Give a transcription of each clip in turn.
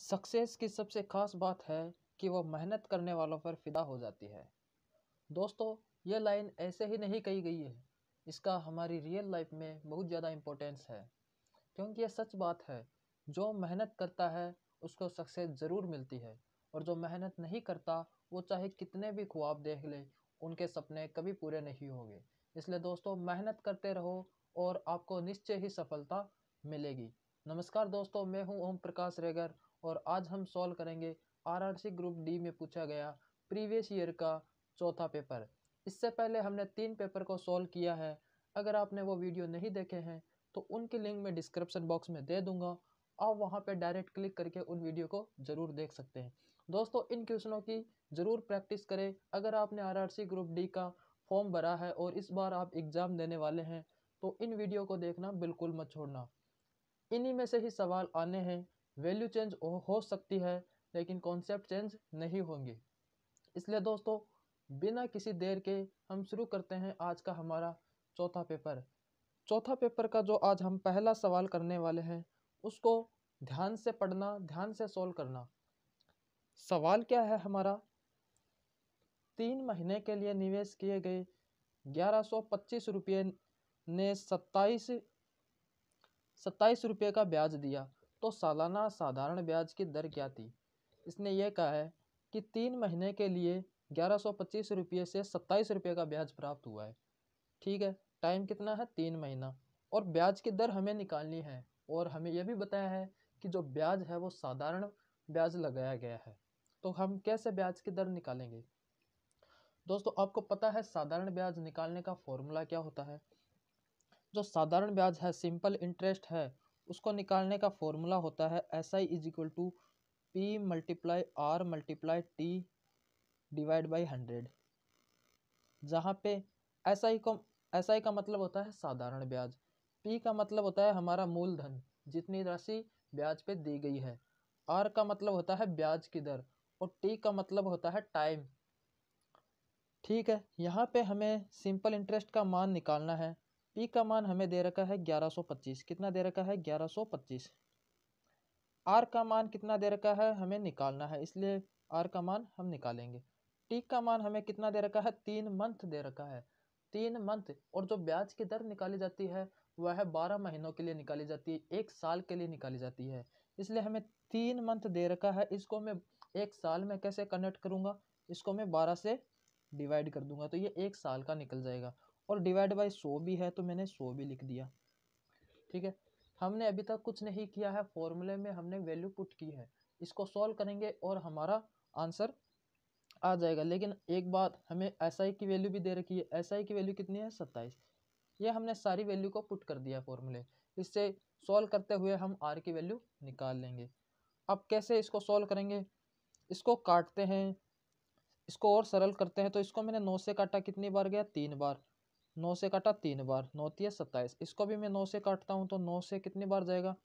Success की सबसे खास बात है कि वो मेहनत करने वालों पर फिदा हो जाती है। दोस्तों, ये लाइन ऐसे ही नहीं कही गई है, इसका हमारी रियल लाइफ में बहुत ज़्यादा इम्पोर्टेंस है। क्योंकि ये सच बात है, जो मेहनत करता है उसको सक्सेस ज़रूर मिलती है, और जो मेहनत नहीं करता वो चाहे कितने भी ख्वाब देख ले, उनके सपने कभी पूरे नहीं होंगे। इसलिए दोस्तों, मेहनत करते रहो और आपको निश्चय ही सफलता मिलेगी। नमस्कार दोस्तों, मैं हूं ओम प्रकाश रेगर, और आज हम सॉल्व करेंगे आरआरसी ग्रुप डी में पूछा गया प्रीवियस ईयर का चौथा पेपर। इससे पहले हमने 3 पेपर को सॉल्व किया है। अगर आपने वो वीडियो नहीं देखे हैं तो उनकी लिंक मैं डिस्क्रिप्शन बॉक्स में दे दूंगा, आप वहां पे डायरेक्ट क्लिक करके उन वीडियो को ज़रूर देख सकते हैं। दोस्तों, इन क्वेश्चनों की ज़रूर प्रैक्टिस करें। अगर आपने आरआरसी ग्रुप डी का फॉर्म भरा है और इस बार आप एग्ज़ाम देने वाले हैं तो इन वीडियो को देखना बिल्कुल मत छोड़ना। इन्हीं में से ही सवाल आने हैं। वैल्यू चेंज हो सकती है लेकिन कॉन्सेप्ट चेंज नहीं होंगे। इसलिए दोस्तों, बिना किसी देर के हम शुरू करते हैं आज का हमारा चौथा पेपर। चौथा पेपर का जो आज हम पहला सवाल करने वाले हैं उसको ध्यान से पढ़ना, ध्यान से सॉल्व करना। सवाल क्या है हमारा? 3 महीने के लिए निवेश किए गए 1125 रुपये ने 27 रुपये का ब्याज दिया, तो सालाना साधारण ब्याज की दर क्या थी? इसने यह कहा है कि 3 महीने के लिए 1125 रुपये से 27 रुपये का ब्याज प्राप्त हुआ है। ठीक है, टाइम कितना है? 3 महीना, और ब्याज की दर हमें निकालनी है। और हमें यह भी बताया है कि जो ब्याज है वो साधारण ब्याज लगाया गया है। तो हम कैसे ब्याज की दर निकालेंगे? दोस्तों, आपको पता है साधारण ब्याज निकालने का फॉर्मूला क्या होता है? जो साधारण ब्याज है, सिंपल इंटरेस्ट है, उसको निकालने का फॉर्मूला होता है SI is equal to P multiply R multiply T divide by 100। जहाँ पे SI का मतलब होता है साधारण ब्याज, P का मतलब होता है हमारा मूलधन, जितनी राशि ब्याज पे दी गई है, R का मतलब होता है ब्याज की दर, और T का मतलब होता है टाइम। ठीक है, यहाँ पे हमें सिंपल इंटरेस्ट का मान निकालना है। P का मान हमें दे रखा है 1125। कितना दे रखा है? 1125। R का मान कितना दे रखा है? हमें निकालना है, इसलिए R का मान हम निकालेंगे। T का मान हमें कितना दे रखा है? 3 मंथ दे रखा है, 3 मंथ। और जो ब्याज की दर निकाली जाती है वह 12 महीनों के लिए निकाली जाती है, 1 साल के लिए निकाली जाती है। इसलिए हमें 3 मंथ दे रखा है, इसको मैं 1 साल में कैसे कन्वर्ट करूँगा? इसको मैं 12 से डिवाइड कर दूंगा तो ये 1 साल का निकल जाएगा। और डिवाइड बाई 100 भी है तो मैंने 100 भी लिख दिया। ठीक है, हमने अभी तक कुछ नहीं किया है, फॉर्मूले में हमने वैल्यू पुट की है। इसको सॉल्व करेंगे और हमारा आंसर आ जाएगा। लेकिन एक बात, हमें SI की वैल्यू भी दे रखी है। SI की वैल्यू कितनी है? 27। ये हमने सारी वैल्यू को पुट कर दिया फॉर्मूले। इससे सॉल्व करते हुए हम R की वैल्यू निकाल लेंगे। अब कैसे इसको सॉल्व करेंगे? इसको काटते हैं, इसको और सरल करते हैं। तो इसको मैंने 9 से काटा, कितनी बार गया? 3 बार। 9 से काटा 3 बार, 9 तिया 27। इसको भी मैं 9 से काटता हूँ तो 9 से कितनी बार जाएगा?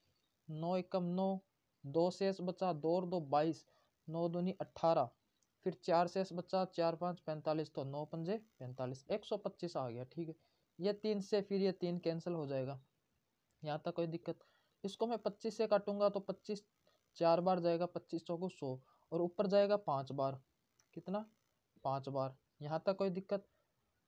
9 एकम 9, 2 शेष बचा, 2 और 2 22, 9 दूनी 18, फिर 4 शेष बचा, 4 5 45, तो 9 पंजे 45, 125 आ गया। ठीक है, ये 3 से फिर ये 3 कैंसिल हो जाएगा, यहाँ तक कोई दिक्कत? इसको मैं 25 से काटूंगा तो 25 4 बार जाएगा, 25 चौको 100, और ऊपर जाएगा 5 बार। कितना? 5 बार। यहाँ तक कोई दिक्कत?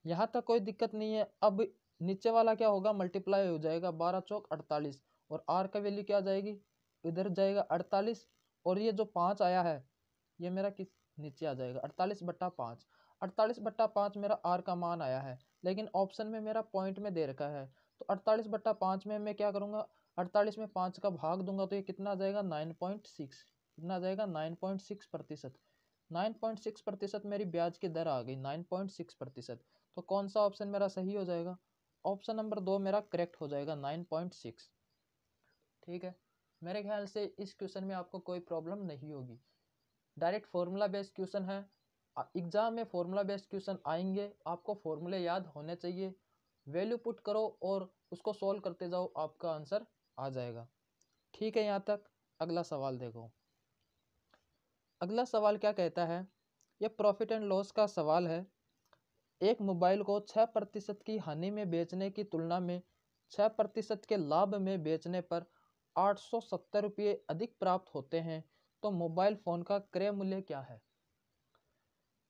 यहाँ तक कोई दिक्कत नहीं है। अब नीचे वाला क्या होगा? मल्टीप्लाई हो जाएगा, 12 चौक 48, और R का वैल्यू क्या जाएगी? इधर जाएगा 48, और ये जो 5 आया है ये मेरा किस नीचे आ जाएगा, 48/5। 48/5 मेरा R का मान आया है, लेकिन ऑप्शन में मेरा पॉइंट में दे रखा है। तो 48/5 में मैं क्या करूँगा? 48 में 5 का भाग दूंगा तो ये कितना आ जाएगा? 9.6। कितना आ जाएगा? 9.6%। 9.6% मेरी ब्याज की दर आ गई, 9.6%। तो कौन सा ऑप्शन मेरा सही हो जाएगा? ऑप्शन नंबर 2 मेरा करेक्ट हो जाएगा, 9.6। ठीक है, मेरे ख्याल से इस क्वेश्चन में आपको कोई प्रॉब्लम नहीं होगी। डायरेक्ट फॉर्मूला बेस्ड क्वेश्चन है। एग्जाम में फॉर्मूला बेस्ड क्वेश्चन आएंगे, आपको फॉर्मूले याद होने चाहिए। वैल्यू पुट करो और उसको सॉल्व करते जाओ, आपका आंसर आ जाएगा। ठीक है, यहाँ तक। अगला सवाल देखो। अगला सवाल क्या कहता है? ये प्रॉफिट एंड लॉस का सवाल है। एक मोबाइल को 6% की हानि में बेचने की तुलना में 6% के लाभ में बेचने पर 870 रुपये अधिक प्राप्त होते हैं, तो मोबाइल फ़ोन का क्रय मूल्य क्या है?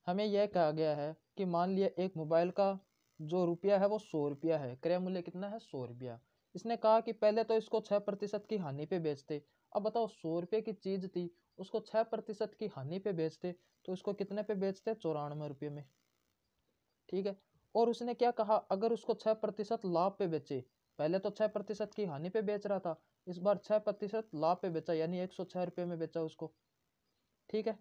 हमें यह कहा गया है कि मान लिया एक मोबाइल का जो रुपया है वो 100 रुपया है, क्रय मूल्य कितना है? 100 रुपया। इसने कहा कि पहले तो इसको 6% की हानि पे बेचते। अब बताओ 100 रुपये की चीज़ थी, उसको 6% की हानि पे बेचते तो इसको कितने पे बेचते? 94 रुपये में। ठीक है। और उसने क्या कहा, अगर उसको 6% लाभ पे बेचे, पहले तो 6% की हानि पे बेच रहा था, इस बार 6% लाभ पे बेचा, यानी 106 रुपये में बेचा उसको। ठीक है।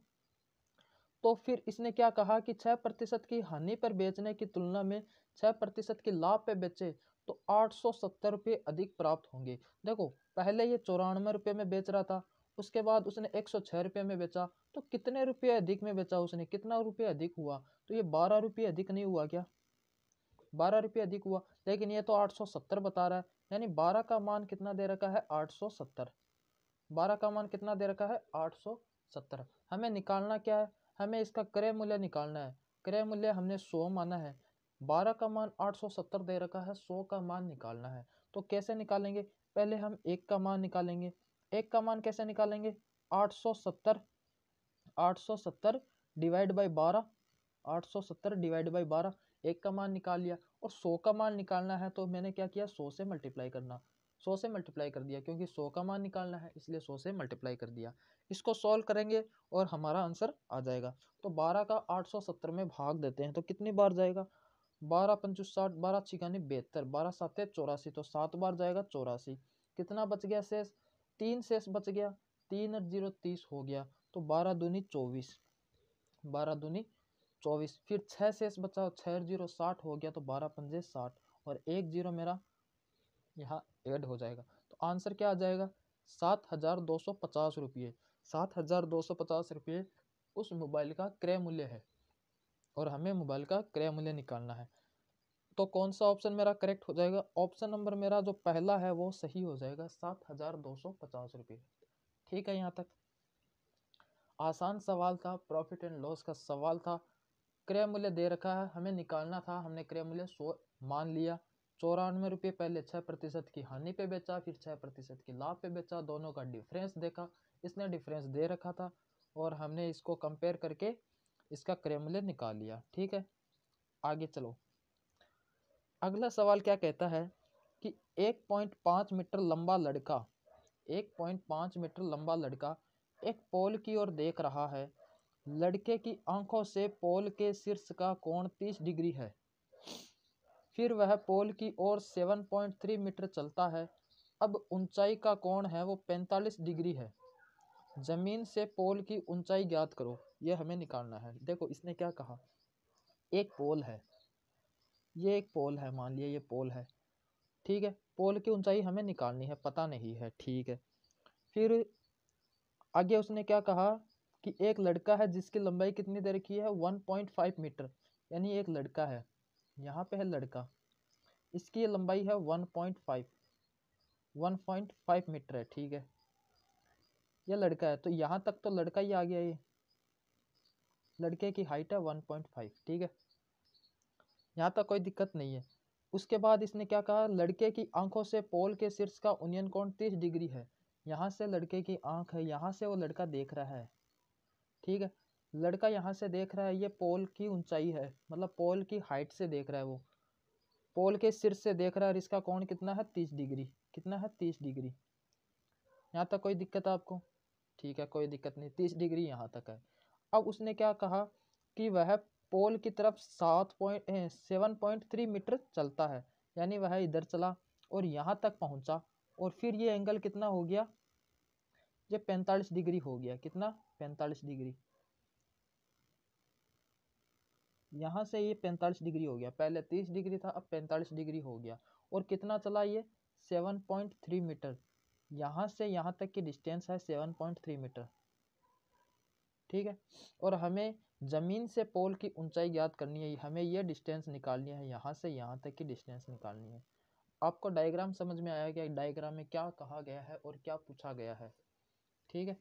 तो फिर इसने क्या कहा कि 6% की हानि पर बेचने की तुलना में 6% की लाभ पे बेचे तो 870 रुपये अधिक प्राप्त होंगे। देखो पहले ये 94 रुपये में बेच रहा था, उसके बाद उसने 106 रुपये में बेचा, तो कितने रुपये अधिक में बेचा उसने? कितना रुपये अधिक हुआ? तो ये 12 रुपये अधिक नहीं हुआ क्या? 12 रुपये अधिक हुआ। लेकिन ये तो 870 बता रहा है, यानी 12 का मान कितना दे रखा है? 870। 12 का मान कितना दे रखा है? 870। हमें निकालना क्या है? हमें इसका क्रय मूल्य निकालना है। क्रय मूल्य हमने 100 माना है, 12 का मान 870 दे रखा है, 100 का मान निकालना है। तो कैसे निकालेंगे? पहले हम 1 का मान निकालेंगे। 1 का मान कैसे निकालेंगे? 870 870 डिवाइड बाई 12, 870 डिवाइड बाई 12, 1 का मान निकाल लिया। और 100 का मान निकालना है तो मैंने क्या किया? 100 से मल्टीप्लाई करना, 100 से मल्टीप्लाई कर दिया, क्योंकि 100 का मान निकालना है इसलिए 100 से मल्टीप्लाई कर दिया। इसको सॉल्व करेंगे और हमारा आंसर आ जाएगा। तो 12 का 870 में भाग देते हैं तो कितनी बार जाएगा? 12 पंचु 60, 12 छिकानी 72, 12 साते 84, तो 7 बार जाएगा 84। कितना बच गया शेष? 3 शेष बच गया, 3 और 0 30 हो गया, तो 12 दूनी 24, 12 दूनी 24। फिर 6 शेष बचा, 6 और 0 60 हो गया, तो 12 पंजे 60 और 1 0 मेरा यहाँ ऐड हो जाएगा। तो आंसर क्या आ जाएगा? 7,250 रुपये। 7,250 रुपये उस मोबाइल का क्रय मूल्य है और हमें मोबाइल का क्रय मूल्य निकालना है। तो कौन सा ऑप्शन मेरा करेक्ट हो जाएगा? ऑप्शन नंबर मेरा जो पहला है वो सही हो जाएगा, 7,250 रुपये। ठीक है, यहाँ तक आसान सवाल था, प्रॉफिट एंड लॉस का सवाल था। क्रय मूल्य दे रखा है, हमें निकालना था, हमने क्रय मूल्य 100 मान लिया। 94 रुपये पहले 6% की हानि पे बेचा, फिर 6% की लाभ पे बेचा, दोनों का डिफरेंस देखा, इसने डिफरेंस दे रखा था और हमने इसको कंपेयर करके इसका क्रय मूल्य निकाल लिया। ठीक है, आगे चलो। अगला सवाल क्या कहता है कि 1.5 मीटर लंबा लड़का 1.5 मीटर लंबा लड़का एक पोल की ओर देख रहा है। लड़के की आंखों से पोल के शीर्ष का कोण 30 डिग्री है। फिर वह पोल की ओर 7.3 मीटर चलता है। अब ऊंचाई का कोण है वो 45 डिग्री है। जमीन से पोल की ऊंचाई ज्ञात करो, यह हमें निकालना है। देखो इसने क्या कहा, एक पोल है, ये एक पोल है, मान लिया ये पोल है। ठीक है, पोल की ऊंचाई हमें निकालनी है, पता नहीं है। ठीक है, फिर आगे उसने क्या कहा कि एक लड़का है जिसकी लंबाई कितनी दे रखी है? 1.5 मीटर, यानी एक लड़का है, यहाँ पे है लड़का, इसकी लंबाई है 1.5 मीटर है। ठीक है, ये लड़का है, तो यहाँ तक तो लड़का ही आ गया, ये लड़के की हाइट है 1.5। ठीक है, यहाँ तक कोई दिक्कत नहीं है। उसके बाद इसने क्या कहा, लड़के की आंखों से पोल के शीर्ष का उन्नयन कोण 30 डिग्री है। यहाँ से लड़के की आंख है, यहाँ से वो लड़का देख रहा है। ठीक है, लड़का यहाँ से देख रहा है, ये पोल की ऊंचाई है, मतलब पोल की हाइट से देख रहा है, वो पोल के शीर्ष से देख रहा है और इसका कोण कितना है? 30 डिग्री। कितना है? 30 डिग्री। यहाँ तक कोई दिक्कत है आपको? ठीक है, कोई दिक्कत नहीं, 30 डिग्री यहाँ तक है। अब उसने क्या कहा कि वह पोल की तरफ 7.3 मीटर चलता है, यानी वह इधर चला और यहाँ तक पहुँचा, और फिर ये एंगल कितना हो गया? ये 45 डिग्री हो गया। कितना? 45 डिग्री। यहाँ से ये 45 डिग्री हो गया, पहले 30 डिग्री था, अब 45 डिग्री हो गया। और कितना चला ये? 7.3 मीटर। यहाँ से यहाँ तक की डिस्टेंस है 7.3 मीटर। ठीक है, और हमें जमीन से पोल की ऊंचाई ज्ञात करनी है, हमें ये डिस्टेंस निकालनी है, यहाँ से यहाँ तक की डिस्टेंस निकालनी है। आपको डायग्राम समझ में आया कि डायग्राम में क्या कहा गया है और क्या पूछा गया है? ठीक है,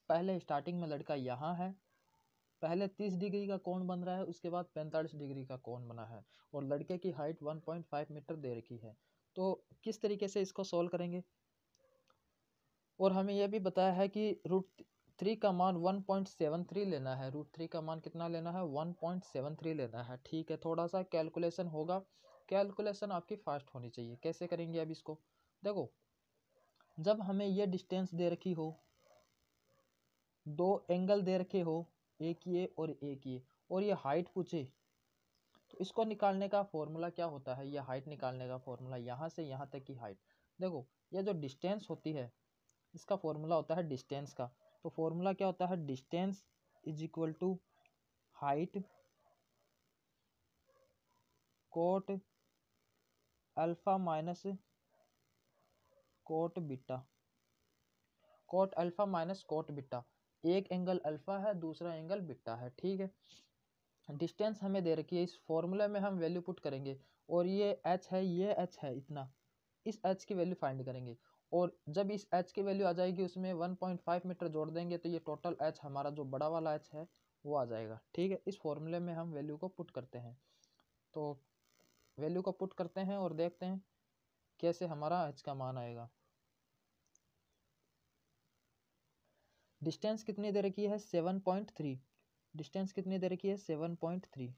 पहले स्टार्टिंग में लड़का यहाँ है, पहले 30 डिग्री का कोण बन रहा है, उसके बाद 45 डिग्री का कोण बना है, और लड़के की हाइट 1.5 मीटर दे रखी है। तो किस तरीके से इसको सॉल्व करेंगे? और हमें यह भी बताया है कि 3 का मान 1.73 लेना है, √3 का मान कितना लेना है, 1.73 लेना है। ठीक है, थोड़ा सा कैलकुलेशन होगा, कैलकुलेशन आपकी फास्ट होनी चाहिए। कैसे करेंगे अब इसको, देखो जब हमें ये डिस्टेंस दे रखी हो, दो एंगल दे रखे हो, एक ये और एक ये, और ये हाइट पूछे, तो इसको निकालने का फॉर्मूला क्या होता है, ये हाइट निकालने का फॉर्मूला यहाँ से यहाँ तक की हाइट। देखो ये जो डिस्टेंस होती है इसका फॉर्मूला होता है डिस्टेंस का, तो फॉर्मूला क्या होता है, distance is equal to height cot alpha minus cot beta, cot alpha minus cot beta. एक एंगल अल्फा है, दूसरा एंगल बीटा है। ठीक है, डिस्टेंस हमें दे रखी है, इस फॉर्मूले में हम वैल्यू पुट करेंगे, और ये h है, ये h है इतना, इस h की वैल्यू फाइंड करेंगे, और जब इस h की वैल्यू आ जाएगी उसमें 1.5 मीटर जोड़ देंगे, तो ये टोटल h हमारा जो बड़ा वाला h है वो आ जाएगा। ठीक है, इस फॉर्मूले में हम वैल्यू को पुट करते हैं, तो वैल्यू को पुट करते हैं और देखते हैं कैसे हमारा h का मान आएगा। डिस्टेंस कितनी दे रखी है, 7.3, डिस्टेंस कितनी दे रखी है, 7.3,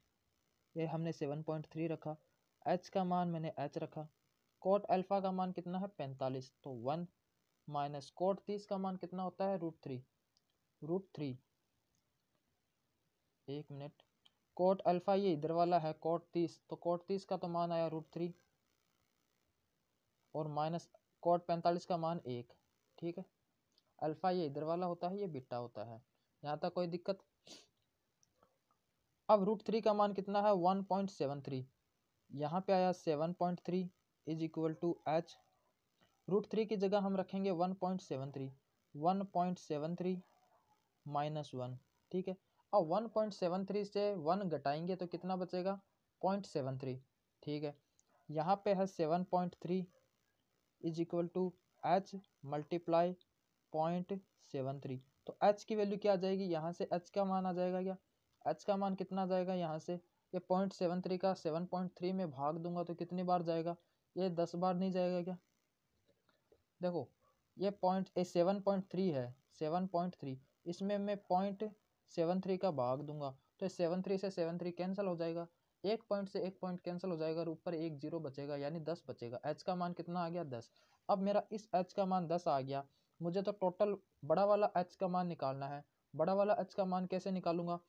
ये हमने 7.3 रखा, h का मान मैंने h रखा, कोट अल्फा का मान कितना है 45, तो 1 माइनस कोट 30 का मान कितना होता है √3, एक मिनट, कोट अल्फा ये इधर वाला है कोट 30, तो कोट 30 का तो मान आया √3, और माइनस कोट 45 का मान 1। ठीक है, अल्फा ये इधर वाला होता है, ये बीटा होता है, यहाँ तक कोई दिक्कत। अब √3 का मान कितना है 1.73, यहाँ पे आया 7.3 इज इक्वल टू h, √3 की जगह हम रखेंगे 1.73, 1.73 माइनस 1। ठीक है, अब 1.73 से 1 घटाएंगे तो कितना बचेगा 0.73। ठीक है, यहाँ पे है 7.3 is equal to h multiply 0.73, तो h की वैल्यू क्या आ जाएगी, यहाँ से h का मान आ जाएगा, क्या h का मान कितना आ जाएगा, यहाँ से ये 0.73 का 7.3 में भाग दूंगा तो कितनी बार जाएगा, ये 10 बार नहीं जाएगा क्या। देखो ये 7.3 है, 7.3, इसमें मैं 0.73 का भाग दूंगा तो 73 से 73 कैंसिल हो जाएगा, एक पॉइंट से एक पॉइंट कैंसिल हो जाएगा और ऊपर एक जीरो बचेगा, यानी 10 बचेगा। h का मान कितना आ गया 10। अब मेरा इस h का मान 10 आ गया, मुझे तो टोटल बड़ा वाला h का मान निकालना है। बड़ा वाला h का मान कैसे निकालूंगा,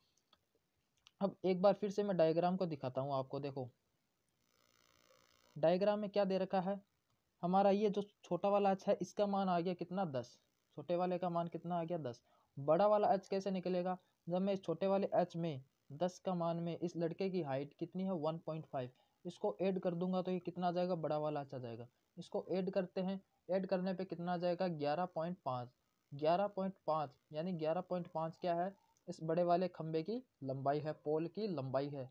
अब एक बार फिर से मैं डायग्राम को दिखाता हूँ आपको। देखो डायग्राम में क्या दे रखा है, हमारा ये जो छोटा वाला h है इसका मान आ गया कितना 10, छोटे वाले का मान कितना आ गया 10। बड़ा वाला h कैसे निकलेगा, जब मैं इस छोटे वाले h में 10 का मान में इस लड़के की हाइट कितनी है 1.5, इसको ऐड कर दूंगा तो ये कितना आ जाएगा, बड़ा वाला h आ जाएगा। इसको ऐड करते हैं, ऐड करने पे कितना आ जाएगा 11.5, 11.5 यानी 11.5 क्या है, इस बड़े वाले खंबे की लंबाई है, पोल की लंबाई है।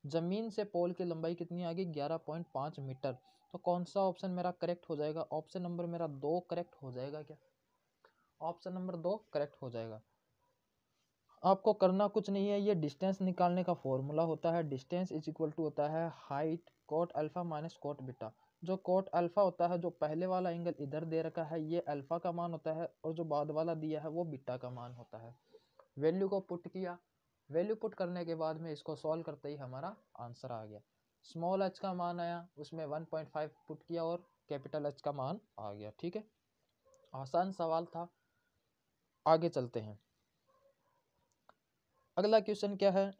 जमीन से पोल की लंबाई कितनी आ गई 11.5 मीटर। तो कौन सा ऑप्शन मेरा करेक्ट हो जाएगा, ऑप्शन नंबर मेरा 2 करेक्ट हो जाएगा क्या, ऑप्शन नंबर 2 करेक्ट हो जाएगा। आपको करना कुछ नहीं है, ये डिस्टेंस निकालने का फॉर्मूला होता है, डिस्टेंस इज इक्वल टू होता है height cot alpha minus cot beta. जो कोट अल्फा होता है, जो पहले वाला एंगल इधर दे रखा है ये अल्फा का मान होता है, और जो बाद वाला दिया है वो बीटा का मान होता है। वैल्यू को पुट किया, वैल्यू पुट करने के बाद में इसको सॉल्व करते ही हमारा आंसर आ गया। स्मॉल h का मान आया, उसमें 1.5 पुट किया और कैपिटल H का मान आ गया। ठीक है, आसान सवाल था। आगे चलते हैं, अगला क्वेश्चन क्या है,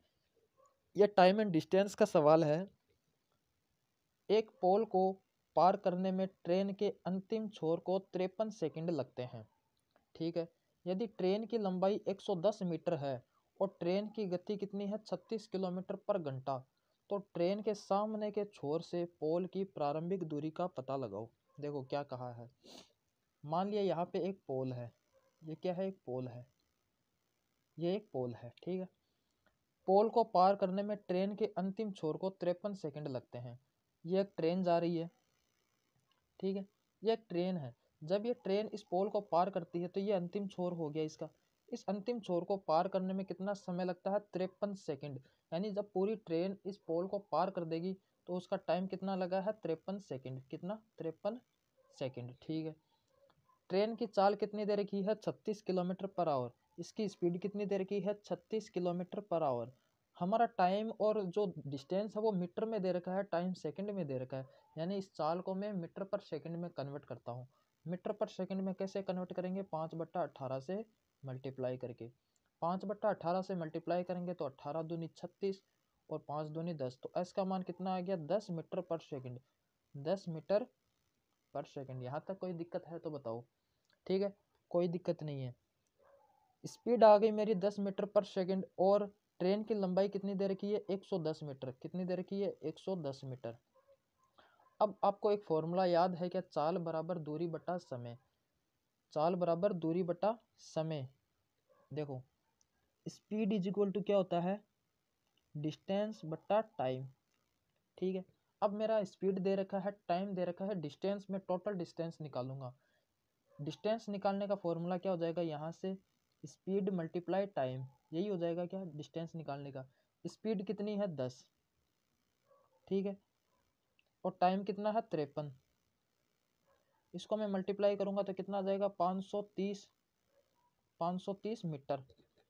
यह टाइम एंड डिस्टेंस का सवाल है। एक पोल को पार करने में ट्रेन के अंतिम छोर को 53 सेकंड लगते हैं। ठीक है, यदि ट्रेन की लंबाई 110 मीटर है और ट्रेन की गति कितनी है 36 किलोमीटर पर घंटा, तो ट्रेन के सामने के छोर से पोल की प्रारंभिक दूरी का पता लगाओ। देखो क्या कहा है, मान लिया यहाँ पे एक पोल है, ये क्या है, एक पोल है, ये एक पोल है। ठीक है, पोल को पार करने में ट्रेन के अंतिम छोर को 53 सेकंड लगते हैं। ये एक ट्रेन जा रही है, ठीक है, ये एक ट्रेन है, जब ये ट्रेन इस पोल को पार करती है तो ये अंतिम छोर हो गया इसका। इस अंतिम छोर को पार करने में कितना समय लगता है 53 सेकंड, यानी जब पूरी ट्रेन इस पोल को पार कर देगी तो उसका टाइम कितना लगा है 53 सेकंड, कितना 53 सेकंड। ठीक है, ट्रेन की चाल कितनी दे रखी है 36 किलोमीटर पर आवर, इसकी स्पीड कितनी दे रखी है 36 किलोमीटर पर आवर। हमारा टाइम और जो डिस्टेंस है वो मीटर में दे रखा है, टाइम सेकंड में दे रखा है, यानी इस चाल को मैं मीटर पर सेकंड में कन्वर्ट करता हूँ। मीटर पर सेकंड में कैसे कन्वर्ट करेंगे, 5/18 से मल्टीप्लाई करके। 5/18 से मल्टीप्लाई करेंगे तो 18 दूनी 36 और 5 दूनी 10, तो एस का मान कितना आ गया 10 मीटर पर सेकंड। 10 मीटर पर सेकंड। यहाँ तक कोई दिक्कत है तो बताओ। ठीक है, कोई दिक्कत नहीं है। स्पीड आ गई मेरी 10 मीटर पर सेकंड और ट्रेन की लंबाई कितनी दे रखी है 110 मीटर। कितनी दे रखी है 110 मीटर। अब आपको एक फॉर्मूला याद है क्या, चाल बराबर दूरी बटा समय। चाल बराबर दूरी बटा समय। देखो स्पीड इज इक्वल टू क्या होता है, डिस्टेंस बटा टाइम। ठीक है, अब मेरा स्पीड दे रखा है, टाइम दे रखा है, डिस्टेंस में टोटल डिस्टेंस निकालूंगा। डिस्टेंस निकालने का फॉर्मूला क्या हो जाएगा, यहाँ से स्पीड मल्टीप्लाई टाइम, यही हो जाएगा क्या डिस्टेंस निकालने का। स्पीड कितनी है 10, ठीक है, और टाइम कितना है 53। इसको मैं मल्टीप्लाई करूंगा तो कितना आ जाएगा 530 मीटर।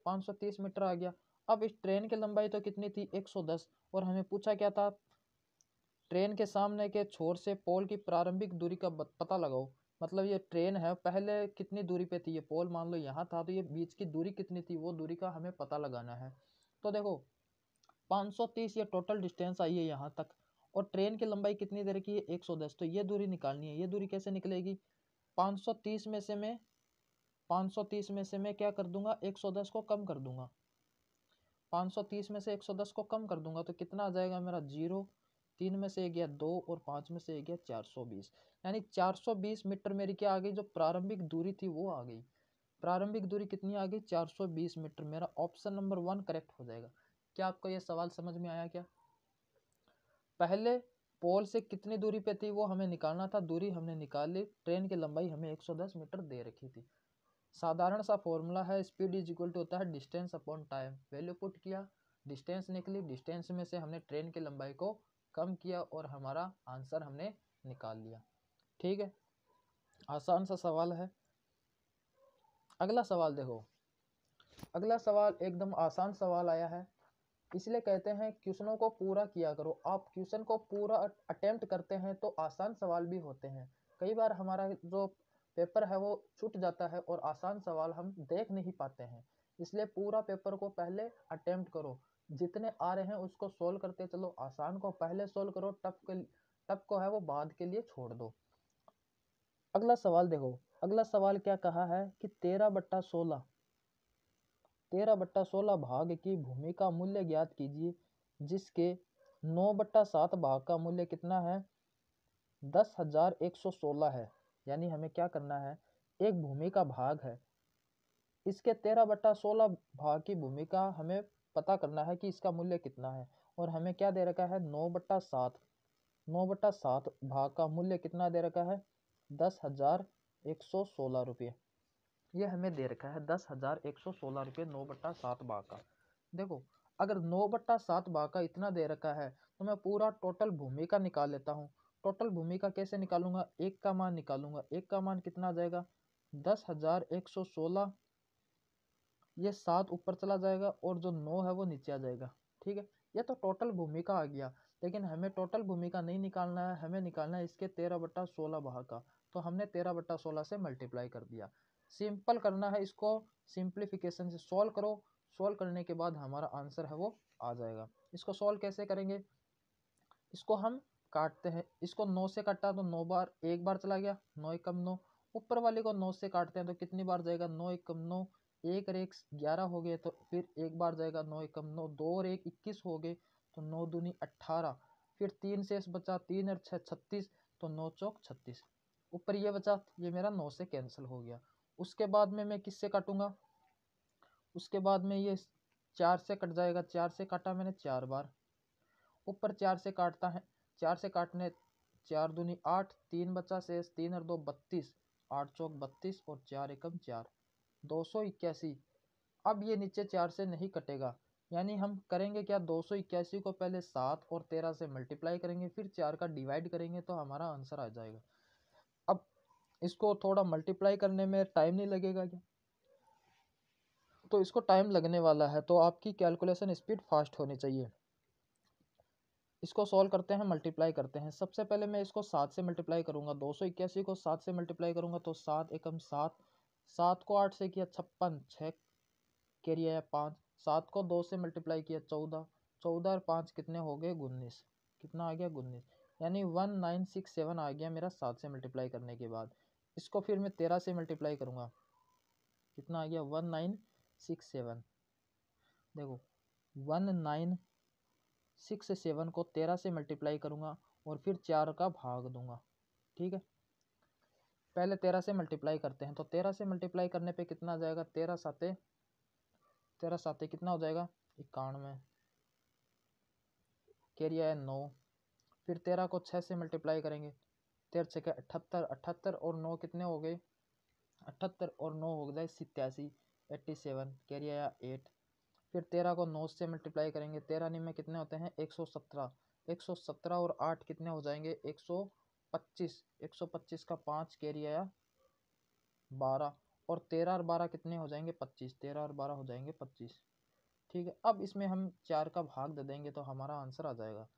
530 मीटर आ गया। अब इस ट्रेन की लंबाई तो कितनी थी 110, और हमें पूछा क्या था, ट्रेन के सामने के छोर से पोल की प्रारंभिक दूरी का पता लगाओ। मतलब ये ट्रेन है, पहले कितनी दूरी पे थी, ये पोल मान लो यहाँ था, तो ये बीच की दूरी कितनी थी, वो दूरी का हमें पता लगाना है। तो देखो 530 ये टोटल डिस्टेंस आई है यहाँ तक, और ट्रेन की लंबाई कितनी दे रखी है 110, तो ये दूरी निकालनी है। ये दूरी कैसे निकलेगी, 530 में से मैं 530 में से मैं क्या कर दूंगा 110 को कम कर दूंगा। 530 में से 110 को कम कर दूंगा तो कितना आ जाएगा मेरा 0, 3 में से 1 गया 2 और 5 में से 1 गया 420, यानी 420 मीटर मेरी क्या आ गई, जो प्रारंभिक दूरी थी वो आ गई। प्रारंभिक दूरी कितनी आ गई 420 मीटर। मेरा ऑप्शन नंबर 1 करेक्ट हो जाएगा। क्या आपको यह सवाल समझ में आया क्या। पहले पोल से कितनी दूरी पे थी वो हमें निकालना था, दूरी हमने निकाल ली, ट्रेन की लंबाई हमें 110 मीटर दे रखी थी। साधारण सा फॉर्मूला है, स्पीड इज इक्वल टू होता है distance upon time. Value put किया, डिस्टेंस निकली, डिस्टेंस में से हमने ट्रेन की लंबाई को कम किया और हमारा आंसर हमने निकाल लिया। ठीक है, आसान सा सवाल है। अगला सवाल देखो, अगला सवाल एकदम आसान सवाल आया है, इसलिए कहते हैं क्वेश्चनों को पूरा किया करो। आप क्वेश्चन को पूरा अटेम्प्ट करते हैं तो आसान सवाल भी होते हैं। कई बार हमारा जो पेपर है वो छूट जाता है और आसान सवाल हम देख नहीं पाते हैं, इसलिए पूरा पेपर को पहले अटेम्प्ट करो। जितने आ रहे हैं उसको सोल्व करते चलो, आसान को पहले सोल्व करो, टफ को है वो बाद के लिए छोड़ दो। अगला सवाल देखो, अगला सवाल क्या कहा है कि 13/16 भाग की भूमि का मूल्य ज्ञात कीजिए, जिसके 9/7 भाग का मूल्य कितना है 10,116 है। यानी हमें क्या करना है, एक भूमि का भाग है, इसके 13/16 भाग की भूमि का हमें पता करना है कि इसका मूल्य कितना है, और हमें क्या दे रखा है 9/7। 9/7 भाग का मूल्य कितना दे रखा है 10,116 रुपये। ये हमें दे रखा है 10,116 रुपये 9/7 भाग का। देखो अगर 9/7 भाग का इतना दे रखा है तो मैं पूरा टोटल भूमि का निकाल लेता हूँ। टोटल भूमि का कैसे निकालूंगा, एक का मान निकालूंगा, एक का मान कितना आ जाएगा 10,116, ये 7 ऊपर चला जाएगा और जो 9 है वो नीचे आ जाएगा। ठीक है, ये तो टोटल भूमि का आ गया, लेकिन हमें टोटल भूमि का नहीं निकालना है, हमें निकालना है इसके 13/16 भाग का। तो हमने 13/16 से मल्टीप्लाई कर दिया। सिंपल करना है इसको, सिंप्लीफिकेशन से सॉल्व करो, सॉल्व करने के बाद हमारा आंसर है वो आ जाएगा। इसको सॉल्व कैसे करेंगे, इसको हम काटते हैं, इसको 9 से काटा तो 9 बार, एक बार चला गया 9 एकम 9, ऊपर वाले को 9 से काटते हैं तो कितनी बार जाएगा 9 एकम 9, एक और एक 11 हो गए, तो फिर एक बार जाएगा 9 एकम 9, 2 और 1 21 हो गए, तो 9 दूनी 18, फिर 3 शेष बचा, 3 और 6 36, तो 9 चौक 36, ऊपर ये बचा, ये मेरा 9 से कैंसिल हो गया। उसके बाद में मैं किससे काटूंगा, उसके बाद में ये 4 से कट जाएगा, 4 से काटा मैंने 4 बार, ऊपर 4 से काटता है, 4 से काटने 4 दूनी 8, 3 बचा शेष, 3 और 2 32, 8 चौक 32 और 4 एकम 4, 281। अब ये नीचे 4 से नहीं कटेगा, यानी हम करेंगे क्या 281 को पहले 7 और 13 से मल्टीप्लाई करेंगे, फिर 4 का डिवाइड करेंगे तो हमारा आंसर आ जाएगा। अब इसको थोड़ा मल्टीप्लाई करने में टाइम नहीं लगेगा क्या? तो इसको टाइम लगने वाला है, तो आपकी कैलकुलेशन स्पीड फास्ट होनी चाहिए। इसको सॉल्व करते हैं, मल्टीप्लाई करते हैं। सबसे पहले मैं इसको 7 से मल्टीप्लाई करूंगा। 281 को 7 से मल्टीप्लाई करूंगा तो 7 एकम 7, 7 को 8 से किया 56, 6 कैरी आया 5, 7 को 2 से मल्टीप्लाई किया 14, 14 और 5 कितने हो गए 19, कितना आ गया 19, यानी 1967 आ गया मेरा 7 से मल्टीप्लाई करने के बाद। इसको फिर मैं 13 से मल्टीप्लाई करूंगा, कितना आ गया 1967। देखो 1967 को 13 से मल्टीप्लाई करूंगा और फिर 4 का भाग दूंगा। ठीक है, पहले 13 से मल्टीप्लाई करते हैं। तो 13 से मल्टीप्लाई करने पे कितना आ जाएगा, 13 साते कितना हो जाएगा 91, कैरियर है 9। फिर 13 को 6 से मल्टीप्लाई करेंगे, 13 6 का 78, 78 और 9 कितने हो गए 78 और 9 हो गए 87, 87 कैरी आया 8। फिर 13 को 9 से मल्टीप्लाई करेंगे, 13 में कितने होते हैं 117, 117 और 8 कितने हो जाएंगे 125, 125 का 5 कैरी आया 12 और 13 और 12 कितने हो जाएंगे 25, 13 और 12 हो जाएंगे 25। ठीक है, अब इसमें हम 4 का भाग दे देंगे तो हमारा आंसर आ जाएगा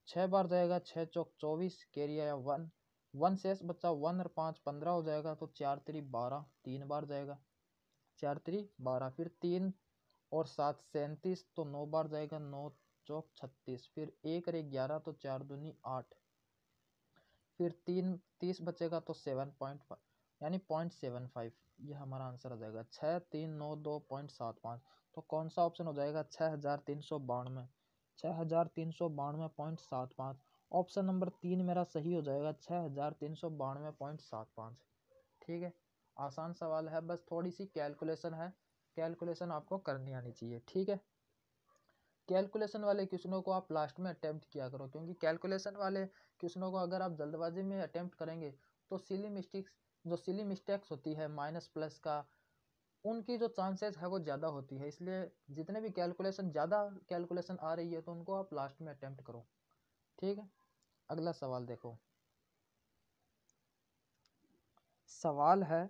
6 बार जाएगा, 6 चौक 24 कैरी आया 1, 1 शेष बच्चा 1 और 5 15 हो जाएगा, तो 4 3 12 3 बार जाएगा, 4 3 12। फिर 3 और 7 37, तो 9 बार जाएगा, 9 चौक 36। फिर 1 और 11 तो 4 दूनी 8। फिर 3 30 बचेगा तो 7.5 यानी 0.75, ये हमारा आंसर आ जाएगा 6 3 9 2.75। तो कौन सा ऑप्शन हो जाएगा 6392, 6392.75। ऑप्शन नंबर 3 मेरा सही हो जाएगा 6392.75। ठीक है, आसान सवाल है, बस थोड़ी सी कैलकुलेशन है, कैलकुलेशन आपको करनी आनी चाहिए। ठीक है, कैलकुलेशन वाले क्वेश्चनों को आप लास्ट में अटेम्प्ट किया करो, क्योंकि कैलकुलेशन वाले क्वेश्चनों को अगर आप जल्दबाजी में अटेम्प्ट करेंगे तो सिली मिस्टेक्स होती है माइनस प्लस का, उनकी जो चांसेस है वो ज़्यादा होती है। इसलिए जितने भी ज़्यादा कैलकुलेशन आ रही है तो उनको आप लास्ट में अटेम्प्ट करो। ठीक है, अगला सवाल देखो। सवाल है,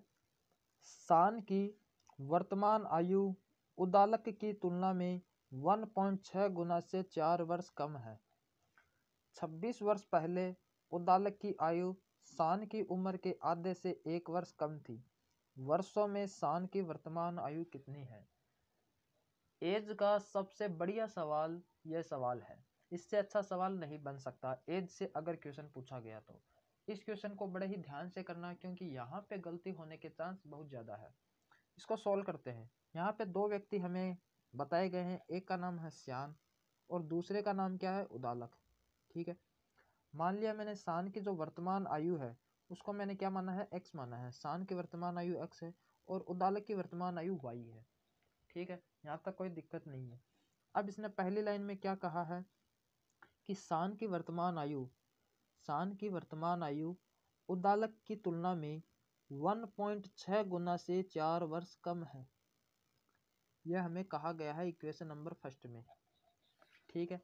सान की वर्तमान आयु उदालक की तुलना में 1.6 गुना से 4 वर्ष कम है। 26 वर्ष पहले उदालक की आयु सान की उम्र के आधे से 1 वर्ष कम थी। वर्षों में सान की वर्तमान आयु कितनी है? एज का सबसे बढ़िया सवाल यह सवाल है, इससे अच्छा सवाल नहीं बन सकता एज से अगर क्वेश्चन पूछा गया तो। इस क्वेश्चन को बड़े ही ध्यान से करना, क्योंकि यहाँ पे गलती होने के चांस बहुत ज़्यादा है। इसको सॉल्व करते हैं। यहाँ पे 2 व्यक्ति हमें बताए गए हैं, एक का नाम है श्यान और दूसरे का नाम क्या है उदालक। ठीक है, मान लिया मैंने शान की जो वर्तमान आयु है उसको मैंने क्या माना है x माना है, शान की वर्तमान आयु x है और उदालक की वर्तमान आयु y है। ठीक है, यहाँ तक कोई दिक्कत नहीं है। अब इसने पहली लाइन में क्या कहा है कि शान की वर्तमान आयु उदालक की तुलना में 1.6 गुना से 4 वर्ष कम है। यह हमें कहा गया है इक्वेशन नंबर फर्स्ट में। ठीक है,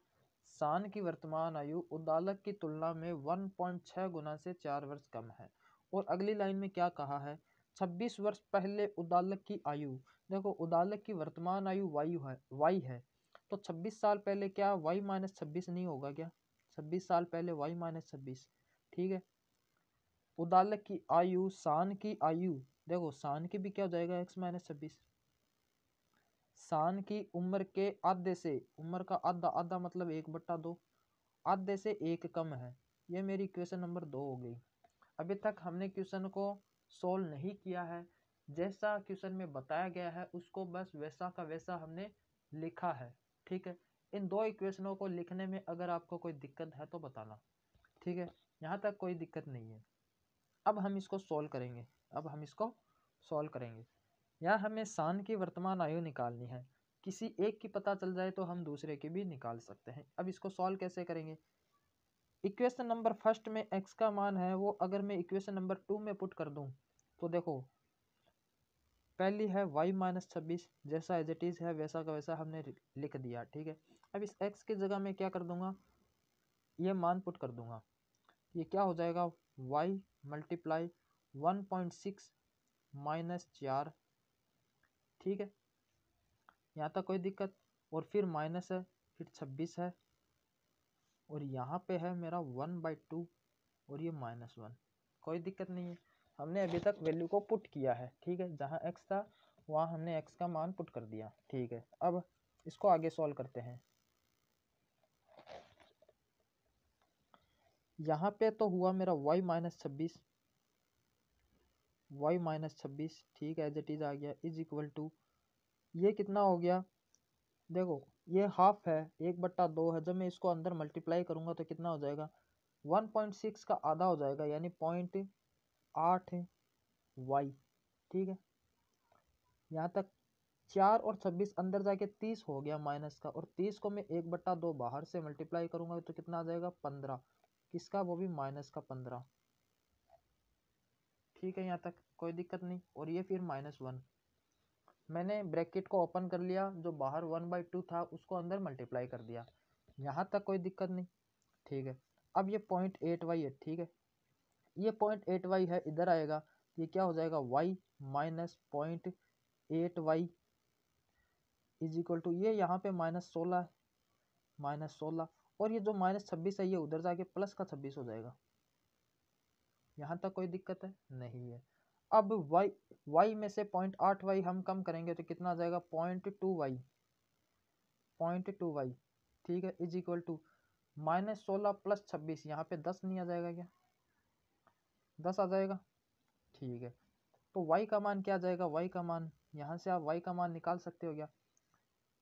शान की वर्तमान आयु उदालक की तुलना में 1.6 गुना से 4 वर्ष कम है। और अगली लाइन में क्या कहा है, 26 वर्ष पहले उदालक की आयु, देखो उदालक की वर्तमान आयु y है, तो 26 साल पहले क्या y माइनस 26 नहीं होगा क्या, 26 साल पहले y माइनस 26। ठीक है, उदालक की आयु शान की आयु, देखो शान की भी क्या हो जाएगा x माइनस 26। शान की उम्र के आधे से, उम्र का आधा, आधा मतलब 1/2, आधे से 1 कम है। ये मेरी इक्वेशन नंबर 2 हो गई। अभी तक हमने क्वेश्चन को सोल्व नहीं किया है, जैसा क्वेश्चन में बताया गया है उसको बस वैसा का वैसा हमने लिखा है। ठीक है, इन 2 इक्वेशनों को लिखने में अगर आपको कोई दिक्कत है तो बताना। ठीक है, यहाँ तक कोई दिक्कत नहीं है। अब हम इसको सॉल्व करेंगे। यहाँ हमें शान की वर्तमान आयु निकालनी है, किसी एक की पता चल जाए तो हम दूसरे की भी निकाल सकते हैं। अब इसको सॉल्व कैसे करेंगे, इक्वेशन नंबर फर्स्ट में x का मान है वो अगर मैं इक्वेशन नंबर 2 में पुट कर दूं तो देखो पहली है y माइनस 26, जैसा एज इट इज है वैसा का वैसा हमने लिख दिया। ठीक है, अब इस x की जगह में क्या कर दूंगा, ये मान पुट कर दूंगा, ये क्या हो जाएगा y मल्टीप्लाई 1.6 माइनस 4, ठीक है, यहाँ तक कोई दिक्कत। और फिर माइनस है, फिर 26 है, और यहाँ पे है मेरा 1/2 और ये -1, कोई दिक्कत नहीं है। हमने अभी तक वैल्यू को पुट किया है, ठीक है, जहाँ x था वहाँ हमने x का मान पुट कर दिया, ठीक है। अब इसको आगे सॉल्व करते हैं। यहाँ पे तो हुआ मेरा y माइनस 26, ठीक है, एज इट इज आ गया, इज इक्वल टू ये कितना हो गया, देखो ये हाफ है, 1/2 है, जब मैं इसको अंदर मल्टीप्लाई करूंगा तो कितना हो जाएगा, 1.6 का आधा हो जाएगा, यानी 0.8y, ठीक है। यहाँ तक 4 और 26 अंदर जाके 30 हो गया माइनस का, और 30 को मैं 1/2 बाहर से मल्टीप्लाई करूंगा तो कितना आ जाएगा, 15, किसका, वो भी माइनस का 15, ठीक है, यहाँ तक कोई दिक्कत नहीं। और ये फिर -1, मैंने ब्रैकेट को ओपन कर लिया, जो बाहर 1/2 था उसको अंदर मल्टीप्लाई कर दिया, यहाँ तक कोई दिक्कत नहीं, ठीक है। अब ये 0.8y है, ठीक है, ये 0.8y है, इधर आएगा, ये क्या हो जाएगा, y minus 0.8y is equal to, ये यहाँ पे -16 है, -16, और ये जो -26 है ये उधर जाके प्लस का 26 हो जाएगा, यहाँ तक कोई दिक्कत है नहीं है। अब y में से 0.8y हम कम करेंगे तो कितना आ जाएगा, 0.2y, ठीक है, इज इक्वल टू -16 प्लस 26, यहाँ पे 10 नहीं आ जाएगा क्या, 10 आ जाएगा, ठीक है। तो y का मान क्या आ जाएगा, y का मान, यहाँ से आप y का मान निकाल सकते हो क्या,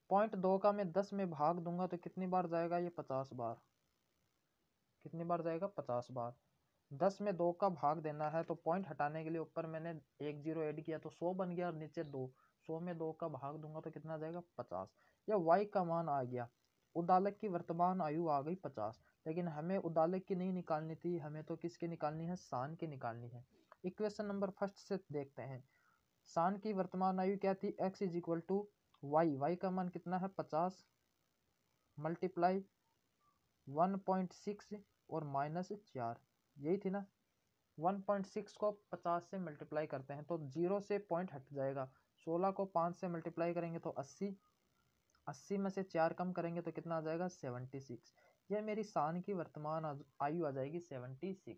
0.2 का मैं 10 में भाग दूंगा तो कितनी बार जाएगा, ये 50 बार, कितनी बार जाएगा, 50 बार। 10 में 2 का भाग देना है तो पॉइंट हटाने के लिए ऊपर मैंने 1 0 ऐड किया तो 100 बन गया, और नीचे 2, 100 में 2 का भाग दूंगा तो कितना जाएगा, 50। या y का मान आ गया, उदालक की वर्तमान आयु आ गई 50, लेकिन हमें उदालक की नहीं निकालनी थी, हमें तो किसकी निकालनी है, सान की निकालनी है। इक्वेशन नंबर फर्स्ट से देखते हैं, सान की वर्तमान आयु क्या थी, x is equal to y का मान कितना है, 50 मल्टीप्लाई 1.6 और -4, यही थी ना। 1.6 को 50 से मल्टीप्लाई करते हैं तो 0 से पॉइंट हट जाएगा, 16 को 5 से मल्टीप्लाई करेंगे तो 80, 80 में से 4 कम करेंगे तो कितना आ जाएगा, 76। यह मेरी सान की वर्तमान आयु आ जाएगी 76।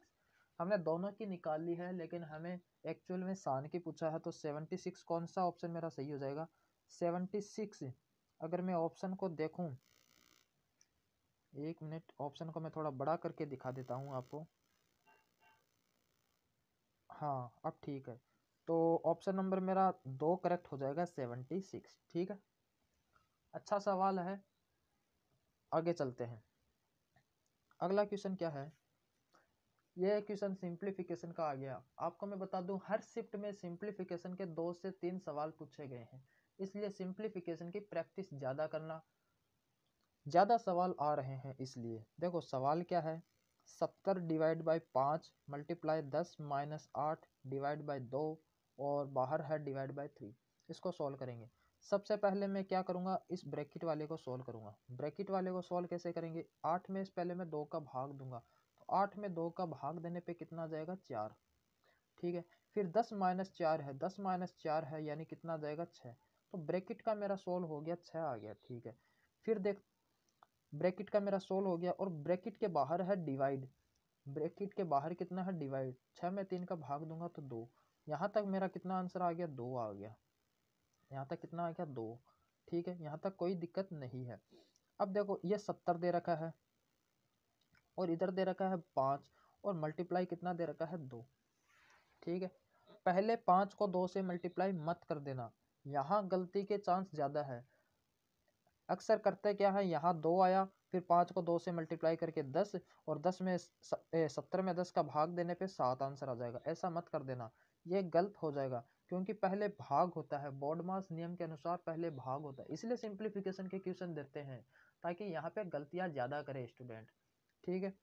हमने दोनों की निकाल ली है, लेकिन हमें एक्चुअल में सान की पूछा है, तो 76 कौन सा ऑप्शन मेरा सही हो जाएगा, 76। अगर मैं ऑप्शन को देखूं, एक मिनट, ऑप्शन को मैं थोड़ा बड़ा करके दिखा देता हूं आपको, हाँ अब ठीक है। तो ऑप्शन नंबर मेरा 2 करेक्ट हो जाएगा, 76, ठीक है। अच्छा सवाल है, आगे चलते हैं। अगला क्वेश्चन क्या है, यह क्वेश्चन सिंप्लीफिकेशन का आ गया। आपको मैं बता दूं, हर शिफ्ट में सिंप्लीफिकेशन के 2 से 3 सवाल पूछे गए हैं, इसलिए सिंप्लीफिकेशन की प्रैक्टिस ज़्यादा करना, ज़्यादा सवाल आ रहे हैं इसलिए। देखो सवाल क्या है, 70 divide by 5 multiply 10 minus 8 divide by 2 और बाहर है डिवाइड बाई 3। इसको सॉल्व करेंगे। सबसे पहले मैं क्या करूँगा, इस ब्रैकेट वाले को सॉल्व करूँगा। ब्रैकेट वाले को सॉल्व कैसे करेंगे, 8 में पहले मैं 2 का भाग दूंगा, तो 8 में 2 का भाग देने पे कितना आ जाएगा, 4, ठीक है। फिर 10 माइनस 4 है, 10 माइनस 4 है यानी कितना आ जाएगा, 6। तो ब्रैकेट का मेरा सोल्व हो गया, 6 आ गया, ठीक है। फिर देख, ब्रैकेट का मेरा सोल्व हो गया, और ब्रैकेट के बाहर है डिवाइड, ब्रैकेट के बाहर कितना है, डिवाइड, 6 में 3 का भाग दूंगा तो 2। यहाँ तक मेरा कितना आंसर आ गया, 2 आ गया, यहाँ तक कितना आ गया, 2, ठीक है, यहाँ तक कोई दिक्कत नहीं है। अब देखो ये 70 दे रखा है, और इधर दे रखा है 5, और मल्टीप्लाई कितना दे रखा है, 2, ठीक है। पहले 5 को 2 से मल्टीप्लाई मत कर देना, यहाँ गलती के चांस ज़्यादा है। अक्सर करते क्या है, यहाँ 2 आया, फिर 5 को 2 से मल्टीप्लाई करके 10, और 10 में 70 में 10 का भाग देने पे 7 आंसर आ जाएगा। ऐसा मत कर देना, ये गलत हो जाएगा, क्योंकि पहले भाग होता है, बॉडमास नियम के अनुसार पहले भाग होता है, इसलिए सिंप्लीफिकेशन के क्वेश्चन देते हैं, ताकि यहाँ पे गलतियाँ ज़्यादा करे स्टूडेंट, ठीक है।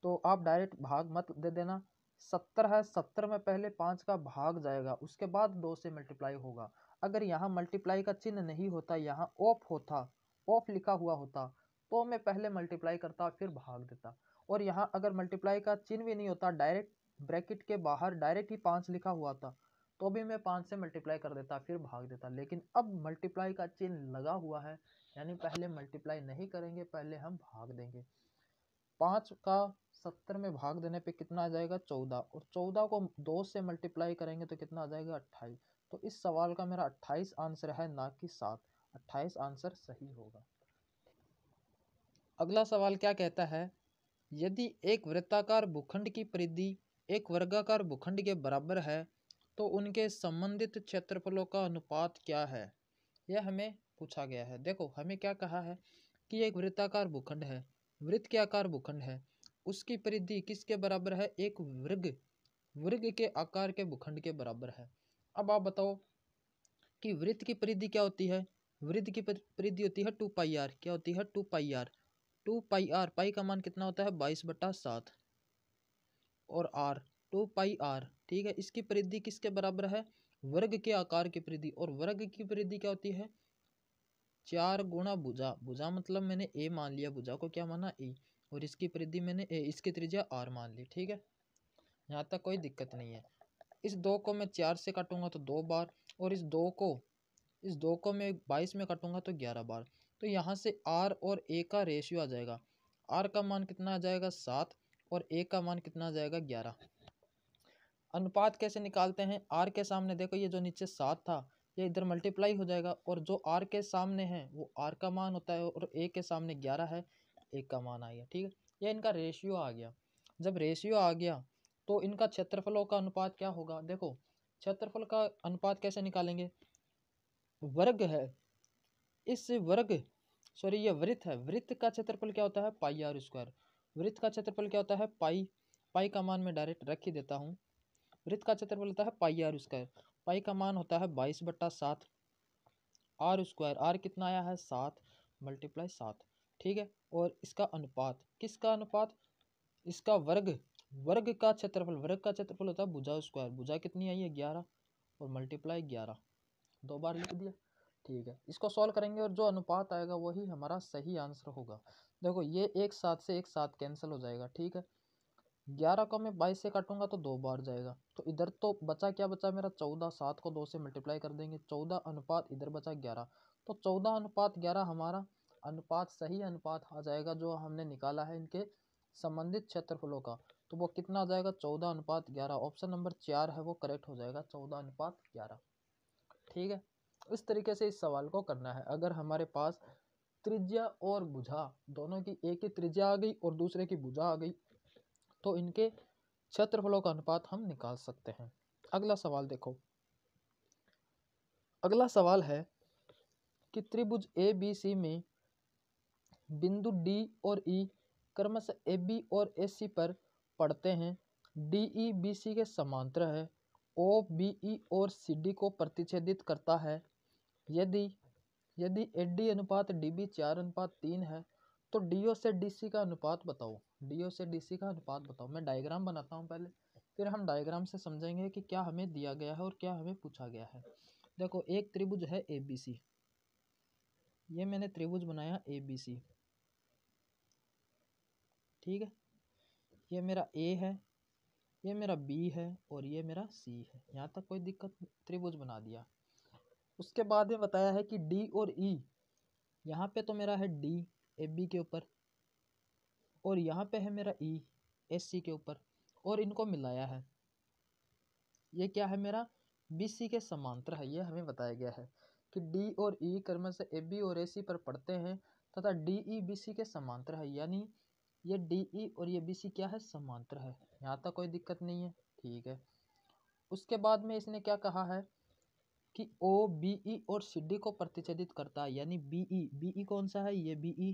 तो आप डायरेक्ट भाग मत दे देना। 70 है, 70 में पहले 5 का भाग जाएगा, उसके बाद 2 से मल्टीप्लाई होगा। अगर यहाँ मल्टीप्लाई का चिन्ह नहीं होता, यहाँ ऑफ होता, ऑफ लिखा हुआ होता, तो मैं पहले मल्टीप्लाई करता फिर भाग देता। और यहाँ अगर मल्टीप्लाई का चिन्ह भी नहीं होता, डायरेक्ट ब्रैकेट के बाहर डायरेक्ट ही 5 लिखा हुआ था तो भी मैं 5 से मल्टीप्लाई कर देता, फिर भाग देता, लेकिन अब मल्टीप्लाई का चिन्ह लगा हुआ है, यानी पहले मल्टीप्लाई नहीं करेंगे, पहले हम भाग देंगे। 5 का 70 में भाग देने पे कितना आ जाएगा 14, और 14 को 2 से मल्टीप्लाई करेंगे तो कितना आ जाएगा 28। तो इस सवाल का मेरा 28 आंसर है, ना कि 7। 28 आंसर सही होगा। अगला सवाल क्या कहता है, यदि एक वृत्ताकार भूखंड की परिधि एक वर्गाकार भूखंड के बराबर है तो उनके संबंधित क्षेत्रफलों का अनुपात क्या है। यह हमें पूछा गया है। देखो हमें क्या कहा है कि एक वृत्ताकार भूखंड है, वृत्त के आकार भूखंड है, उसकी परिधि किसके बराबर है, एक वर्ग के आकार के भूखंड के बराबर है। अब आप बताओ कि वृत्त की परिधि क्या होती है, वृत्त की परिधि होती है 2πr। क्या होती है 2πr। 2πr, पाई का मान कितना होता है 22/7, और r 2πr, ठीक है। इसकी परिधि किसके बराबर है, वर्ग के आकार की परिधि, और वर्ग की परिधि क्या होती है 4 गुणा भुजा। भुजा मतलब मैंने a मान लिया, भुजा को क्या माना e, और इसकी परिधि मैंने इसकी त्रिज्या r मान ली, ठीक है। यहाँ तक कोई दिक्कत नहीं है। इस 2 को मैं 4 से काटूंगा तो 2 बार, और इस 2 को मैं 22 में काटूंगा तो 11 बार। तो यहाँ से r और a का रेशियो आ जाएगा, r का मान कितना आ जाएगा 7, और a का मान कितना आ जाएगा 11। अनुपात कैसे निकालते हैं, r के सामने देखो ये जो नीचे 7 था ये इधर मल्टीप्लाई हो जाएगा, और जो r के सामने है वो r का मान होता है, और a के सामने 11 है, a का मान आ गया, ठीक है। ये इनका रेशियो आ गया। जब रेशियो आ गया तो इनका क्षेत्रफलों का अनुपात क्या होगा। देखो क्षेत्रफल का अनुपात कैसे निकालेंगे, वर्ग है, इस वर्ग सॉरी ये वृत्त है, वृत्त का क्षेत्रफल क्या होता है πr²। वृत्त का क्षेत्रफल क्या होता है पाई का मान मैं डायरेक्ट रख ही देता हूँ। वृत्त का क्षेत्रफल होता है πr², पाई का मान होता है 22/7, r², r कितना आया है 7 × 7, ठीक है। और इसका अनुपात, किसका अनुपात, इसका वर्ग का क्षेत्रफल, वर्ग का क्षेत्रफल होता है भुजा², भुजा कितनी आई है 11, और मल्टीप्लाई 11, 2 बार लिख दिया, ठीक है। इसको सॉल्व करेंगे और जो अनुपात आएगा वही हमारा सही आंसर होगा। देखो ये एक 7 से एक 7 कैंसिल हो जाएगा, ठीक है। 11 को मैं 22 से काटूंगा तो 2 बार जाएगा, तो इधर तो बचा क्या बचा मेरा 14, 7 को 2 से मल्टीप्लाई कर देंगे, 14 अनुपात इधर बचा 11, तो 14/11 हमारा अनुपात सही अनुपात आ जाएगा जो हमने निकाला है इनके संबंधित क्षेत्रफलों का। तो वो कितना आ जाएगा 14/11, ऑप्शन नंबर 4 है वो करेक्ट हो जाएगा 14/11, ठीक है। इस तरीके से इस सवाल को करना है। अगर हमारे पास त्रिज्या और भुजा दोनों की, एक की त्रिज्या आ गई और दूसरे की भुजा आ गई, तो इनके क्षेत्रफलों का अनुपात हम निकाल सकते हैं। अगला सवाल देखो, अगला सवाल है कि त्रिभुज ABC में बिंदु D और E क्रमशः AB और AC पर पड़ते हैं, DE BC के समांतर है, OBE और CD को प्रतिच्छेदित करता है। यदि AD अनुपात DB 4:3 है तो DO से DC का अनुपात बताओ। DO से DC का अनुपात बताओ। मैं डायग्राम बनाता हूँ पहले, फिर हम डायग्राम से समझेंगे कि क्या हमें दिया गया है और क्या हमें पूछा गया है। देखो एक त्रिभुज है ABC, ये मैंने त्रिभुज बनाया ABC, ठीक है। ये मेरा A है, ये मेरा B है, और ये मेरा C है। यहाँ तक कोई दिक्कत, त्रिभुज बना दिया। उसके बाद में बताया है कि D और E, यहाँ पे तो मेरा है D AB के ऊपर, और यहाँ पे है मेरा E SC के ऊपर, और इनको मिलाया है। ये क्या है मेरा BC के समांतर है। ये हमें बताया गया है कि D और E क्रमशः AB और AC पर पड़ते हैं तथा DE BC के समांतर है, यानी ये DE और ये BC क्या है समांतर है। यहाँ तक कोई दिक्कत नहीं है, ठीक है। उसके बाद में इसने क्या कहा है कि OBE और CD को प्रतिच्छेदित करता है, यानी BE कौन सा है, ये BE,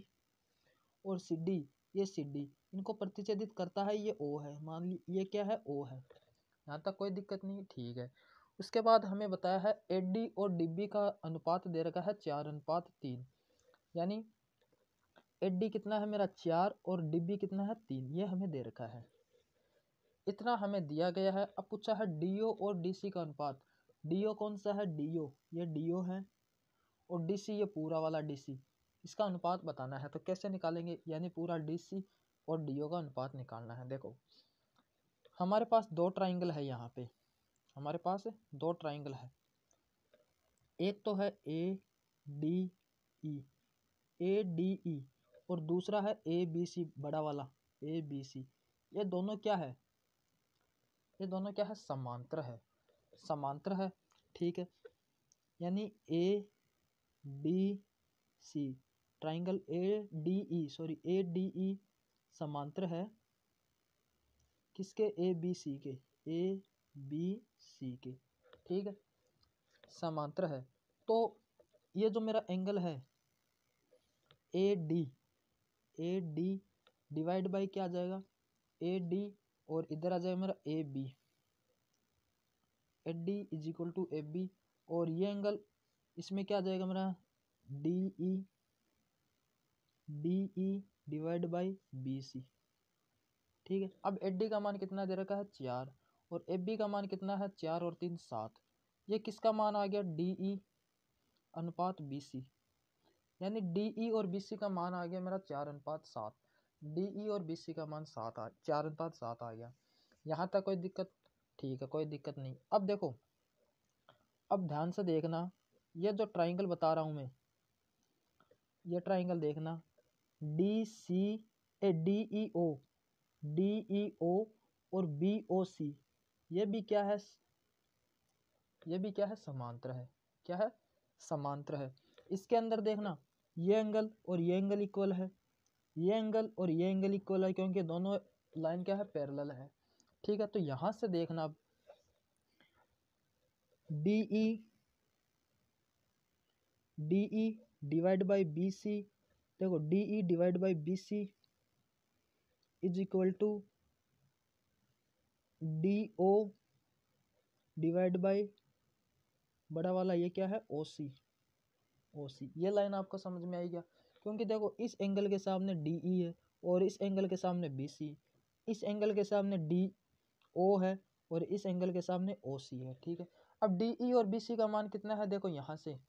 और CD ये CD, इनको प्रतिच्छेदित करता है, ये O है। मान ली ये क्या है O है। यहाँ तक कोई दिक्कत नहीं, ठीक है। उसके बाद हमें बताया है AD और DB का अनुपात दे रखा है 4:3, यानी AD कितना है मेरा 4 और DB कितना है 3, ये हमें दे रखा है। इतना हमें दिया गया है। अब पूछा है DO और DC का अनुपात। DO कौन सा है, DO ये DO है, और DC ये पूरा वाला DC, इसका अनुपात बताना है। तो कैसे निकालेंगे, यानी पूरा DC और DO का अनुपात निकालना है। देखो हमारे पास दो ट्राइंगल है यहाँ पे, हमारे पास दो ट्राइंगल है। एक तो है ए डी ई और दूसरा है ए बी सी, बड़ा वाला ए बी सी। ये दोनों क्या है, ये दोनों क्या है, समांतर है, समांतर है, ठीक है। यानी A D C, triangle A D E समांतर है किसके, ए बी सी के, ए बी सी के, ठीक है, समांतर है। तो ये जो मेरा एंगल है ए डी डिवाइड बाई क्या आ जाएगा, ए डी और इधर आ जाएगा मेरा A D is equal to A B, और ये एंगल इसमें क्या आ जाएगा मेरा D E divide by B C, ठीक है। अब ए डी का मान कितना दे रखा है 4 और ए बी का मान कितना है 4 और 3 7। ये किसका मान आ गया, डी ई अनुपात बी सी, यानी डी ई और बी सी का मान आ गया मेरा 4:7। डी ई और बी सी का मान 4:7 आ गया। यहाँ तक कोई दिक्कत, ठीक है, कोई दिक्कत नहीं। अब देखो, अब ध्यान से देखना, ये जो ट्राइंगल बता रहा हूँ मैं, ये ट्राइंगल देखना डी ई ओ और बी ओ सी, ये भी क्या है, ये भी क्या है, समांतर है। क्या है, समांतर है। इसके अंदर देखना, ये एंगल और ये एंगल इक्वल है, ये एंगल और ये एंगल इक्वल है, क्योंकि दोनों लाइन क्या है, पैरेलल है, ठीक है। तो यहां से देखना, अब D E divide by B C, देखो D E divide by B C is equal to D O divide by बड़ा वाला ये क्या है, ओ सी। ये लाइन आपको समझ में आई क्या, क्योंकि देखो इस एंगल के सामने डी ई है और इस एंगल के सामने बी सी, इस एंगल के सामने डी ओ है और इस एंगल के सामने ओ सी है, ठीक है। अब डी ई और बी सी का मान कितना है, देखो यहाँ से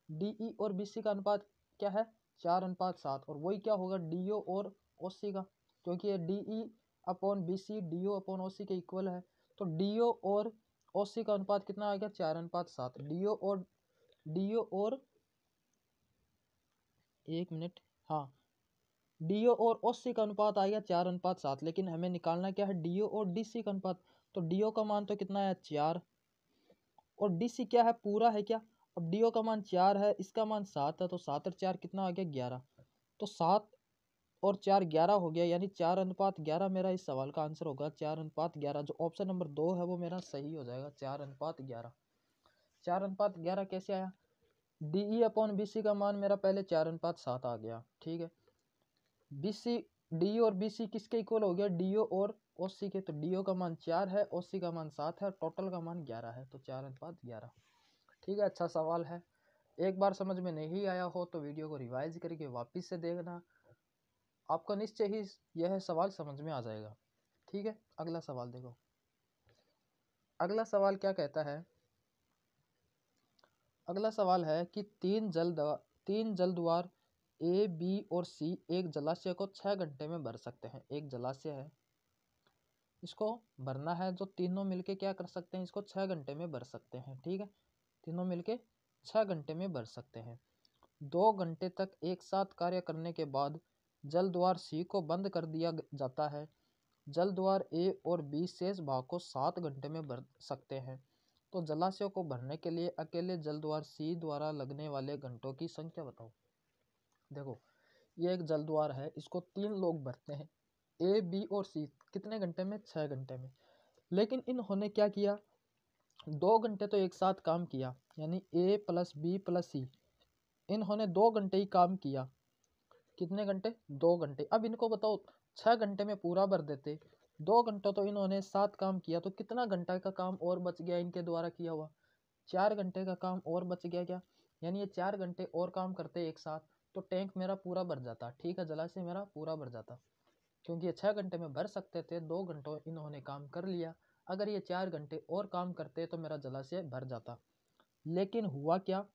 डी ई और बी सी का अनुपात क्या है, 4:7, और वही क्या होगा डी ओ और ओ सी का, क्योंकि ये D E upon B C D O upon O C के इक्वल है। तो डी ओ और ओ सी का अनुपात कितना आ गया, 4:7। डी ओ और एक मिनट, हाँ, डी ओ और ओ सी का अनुपात आ गया 4:7, लेकिन हमें निकालना क्या है, डी ओ और डी सी का अनुपात। तो डी ओ का मान तो कितना है 4 और डी सी क्या है, पूरा है क्या। अब डी ओ का मान 4 है, इसका मान 7 है, तो 7 और 4 कितना आ गया 11। तो 7 और 4 11 हो गया, यानी 4:11 मेरा इस सवाल का आंसर होगा। 4:11, जो ऑप्शन नंबर 2 है वो मेरा सही हो जाएगा, 4:11। 4:11 कैसे आया, D E upon B C का मान मेरा पहले 4:7 आ गया, ठीक है। बी सी, डी और बी सी किसके इक्वल हो गया, डी ओ और ओ सी के। तो डी ओ का मान 4 है, ओ सी का मान 7 है, टोटल का मान 11 है, तो 4:11, ठीक है। अच्छा सवाल है। एक बार समझ में नहीं आया हो तो वीडियो को रिवाइज करके वापस से देखना, आपको निश्चय ही यह सवाल समझ में आ जाएगा, ठीक है। अगला सवाल देखो, अगला सवाल क्या कहता है। अगला सवाल है कि तीन जलद्वार ए बी और सी एक जलाशय को 6 घंटे में भर सकते हैं। एक जलाशय है, इसको भरना है, जो तीनों मिलके क्या कर सकते हैं, इसको 6 घंटे में भर सकते हैं, ठीक है। तीनों मिलके 6 घंटे में भर सकते हैं। 2 घंटे तक एक साथ कार्य करने के बाद जलद्वार सी को बंद कर दिया जाता है। जलद्वार ए और बी शेष भाग को 7 घंटे में भर सकते हैं। तो जलाशय को भरने के लिए अकेले जलद्वार सी द्वारा लगने वाले घंटों की संख्या बताओ। देखो, ये एक जलद्वार है, इसको 3 लोग भरते हैं, ए बी और सी, कितने घंटे में, 6 घंटे में। लेकिन इन्होंने क्या किया, 2 घंटे तो एक साथ काम किया, यानी ए प्लस बी प्लस सी, इन्होंने 2 घंटे ही काम किया। कितने घंटे, 2 घंटे। अब इनको बताओ 6 घंटे में पूरा भर देते, 2 घंटे तो इन्होंने 7 काम किया, तो कितना घंटा का काम और बच गया इनके द्वारा किया हुआ, 4 घंटे का काम और बच गया क्या, यानी ये 4 घंटे और काम करते एक साथ तो टैंक मेरा पूरा भर जाता, ठीक है, जलाशय मेरा पूरा भर जाता, क्योंकि ये 6 घंटे में भर सकते थे, 2 घंटों इन्होंने काम कर लिया। अगर ये 4 घंटे और काम करते तो मेरा जलाशय भर जाता। लेकिन हुआ क्या,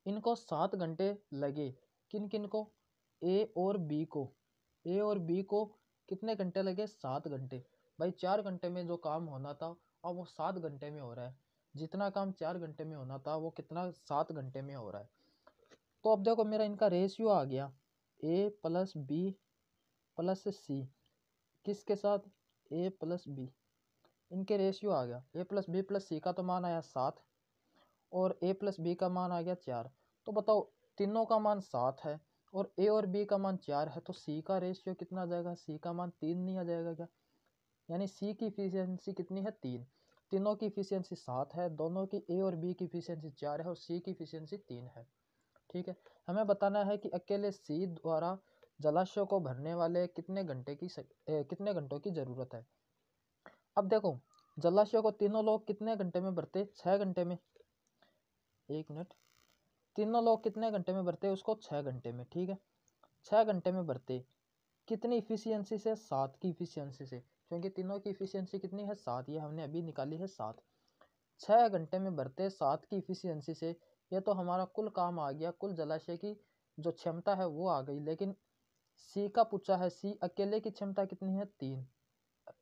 इनको 7 घंटे लगे, किन किन को, ए और बी को, ए और बी को कितने घंटे लगे, 7 घंटे। भाई 4 घंटे में जो काम होना था अब वो 7 घंटे में हो रहा है। जितना काम 4 घंटे में होना था वो कितना 7 घंटे में हो रहा है। तो अब देखो मेरा इनका रेशियो आ गया ए प्लस बी प्लस सी, किसके साथ, ए प्लस बी, इनके रेशियो आ गया। ए प्लस बी प्लस सी का तो मान आया 7 और ए प्लस बी का मान आ गया 4। तो बताओ तीनों का मान 7 है और ए और बी का मान 4 है, तो सी का रेशियो कितना आ जाएगा, सी का मान 3 नहीं आ जाएगा क्या। यानी सी की इफिशियंसी कितनी है 3, तीनों की इफिशियंसी 7 है, दोनों की ए और बी की इफिशियंसी 4 है और सी की इफिशियंसी 3 है। ठीक है, हमें बताना है कि अकेले सी द्वारा जलाशय को भरने वाले कितने कितने घंटों की ज़रूरत है। अब देखो जलाशय को तीनों लोग कितने घंटे में भरते, 6 घंटे में। 1 मिनट, तीनों लोग कितने घंटे में भरते उसको, 6 घंटे में। ठीक है, 6 घंटे में भरते, कितनी इफिशियंसी से, 7 की इफिशियंसी से, क्योंकि तीनों की इफिशियंसी कितनी है 7, ये हमने अभी निकाली है 7। 6 घंटे में भरते 7 की इफिशियंसी से, ये तो हमारा कुल काम आ गया, कुल जलाशय की जो क्षमता है वो आ गई। लेकिन सी का पूछा है, सी अकेले की क्षमता कितनी है 3,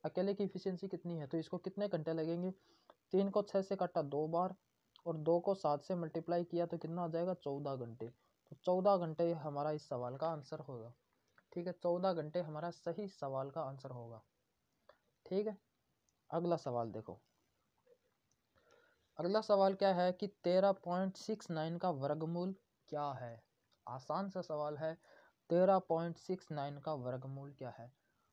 अकेले की इफिशियंसी कितनी है, तो इसको कितने घंटे लगेंगे। 3 को 6 से काटा 2 बार और 2 को 7 से मल्टीप्लाई किया तो कितना आ जाएगा 14 घंटे। तो 14 घंटे हमारा इस सवाल का आंसर होगा। ठीक है, 14 घंटे हमारा सही सवाल का आंसर होगा। ठीक है, अगला सवाल देखो। अगला सवाल क्या है कि 13.69 का वर्गमूल क्या है। आसान सा सवाल है, 13.69 का वर्गमूल क्या है।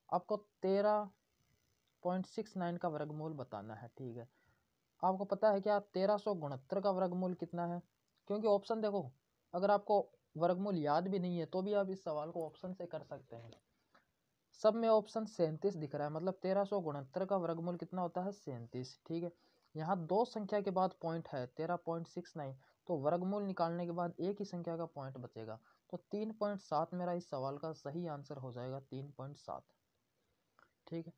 आपको 13.69 का वर्गमूल बताना है। ठीक है, आपको पता है क्या 1369 का वर्गमूल कितना है, क्योंकि ऑप्शन देखो, अगर आपको वर्गमूल याद भी नहीं है तो भी आप इस सवाल को ऑप्शन से कर सकते हैं। सब में ऑप्शन 37 दिख रहा है, मतलब 1369 का वर्गमूल कितना होता है 37। ठीक है, यहाँ दो संख्या के बाद पॉइंट है 13.69, तो वर्गमूल निकालने के बाद एक ही संख्या का पॉइंट बचेगा, तो 3.7 मेरा इस सवाल का सही आंसर हो जाएगा, 3.7। ठीक है,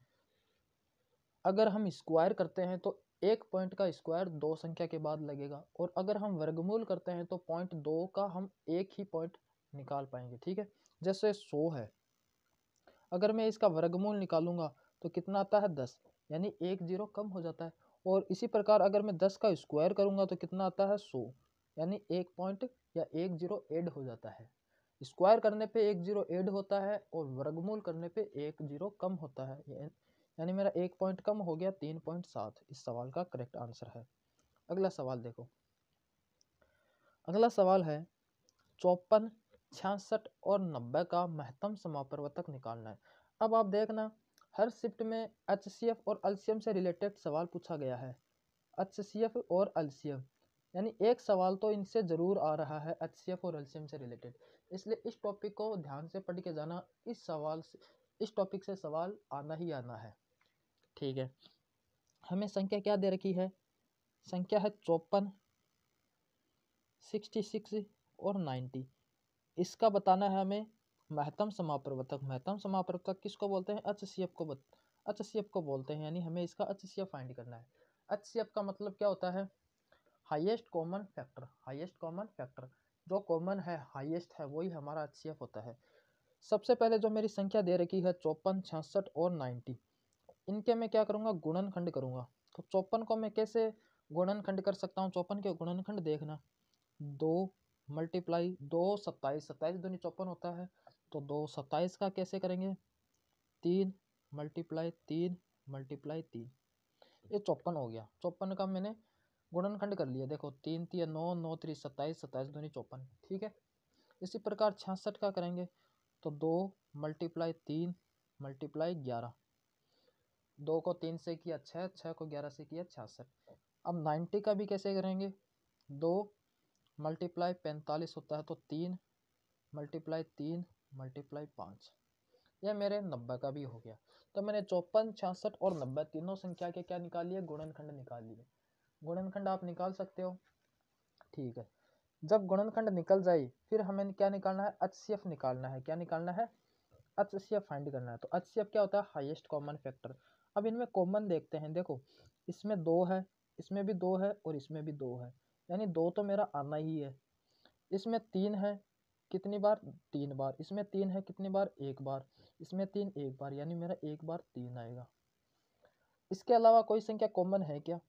अगर हम स्क्वायर करते हैं तो एक पॉइंट का स्क्वायर दो संख्या के बाद लगेगा, और अगर हम वर्गमूल करते हैं तो पॉइंट 2 का हम एक ही पॉइंट निकाल पाएंगे। ठीक है, जैसे 100 है, अगर मैं इसका वर्गमूल निकालूंगा तो कितना आता है 10, यानी एक जीरो कम हो जाता है। और इसी प्रकार अगर मैं 10 का स्क्वायर करूंगा तो कितना आता है 100, यानी एक पॉइंट या एक जीरो ऐड हो जाता है। स्क्वायर करने पे एक जीरो ऐड होता है और वर्गमूल करने पे एक जीरो कम होता है, यानी मेरा एक पॉइंट कम हो गया, 3.7 इस सवाल का करेक्ट आंसर है। अगला सवाल देखो। अगला सवाल है 54, 66 और 90 का महत्तम समापवर्तक निकालना है। अब आप देखना, हर शिफ्ट में HCF और एलसीएम से रिलेटेड सवाल पूछा गया है। HCF और एलसीएम, यानी एक सवाल तो इनसे जरूर आ रहा है HCF और एलसीएम से रिलेटेड, इसलिए इस टॉपिक को ध्यान से पढ़ के जाना। इस टॉपिक से सवाल आना ही आना है। ठीक है, हमें संख्या क्या दे रखी है, संख्या है 54, 66 और 90। इसका बताना है हमें महत्तम समापवर्तक। महत्तम समापवर्तक किसको बोलते हैं, HCF को HCF को बोलते हैं, यानी हमें इसका HCF फाइंड करना है। HCF का मतलब क्या होता है, highest common factor. Highest common factor, जो कॉमन है हाईएस्ट है वही हमारा HCF होता है। सबसे पहले जो मेरी संख्या दे रखी है 54, 66 और 90, इनके मैं क्या करूँगा, गुणनखंड करूँगा। तो 54 को मैं कैसे गुणनखंड कर सकता हूँ, 54 के गुणनखंड देखना, 2 मल्टीप्लाई 2 27, 27 दूनी 54 होता है, तो 2 27 का कैसे करेंगे, 3 मल्टीप्लाई 3 मल्टीप्लाई 3, ये 54 हो गया। 54 का मैंने गुणनखंड कर लिया, देखो 3 3 9, 9 3 27, 27 दूनी 54। ठीक है, इसी प्रकार 66 का करेंगे, तो 2 मल्टीप्लाई 3 मल्टीप्लाई 11, 2 को 3 से किया 6, 6 को 11 से किया 66। अब 90 का भी कैसे करेंगे, 2 मल्टीप्लाई 45 होता है, तो 3 मल्टीप्लाई 3 मल्टीप्लाई 5, यह मेरे 90 का भी हो गया। तो मैंने 54, 66 और 90 तीनों संख्या के क्या निकाल लिए, गुणनखंड निकाल लिए। गुणनखंड आप निकाल सकते हो। ठीक है, जब गुणनखंड निकल जाए फिर हमें क्या निकालना है, HCF निकालना है। क्या निकालना है, HCF फाइंड करना है। तो HCF क्या होता है, हाईएस्ट कॉमन फैक्टर। अब इनमें कॉमन देखते हैं, देखो इसमें 2 है, इसमें भी 2 है और इसमें भी 2 है, यानी 2 तो मेरा आना ही है। इसमें 3 है, कितनी बार, 3 बार। इसमें 3 है कितनी बार, 1 बार। इसमें 3 1 बार, यानी मेरा 1 बार 3 आएगा। इसके अलावा कोई संख्या कॉमन है क्या?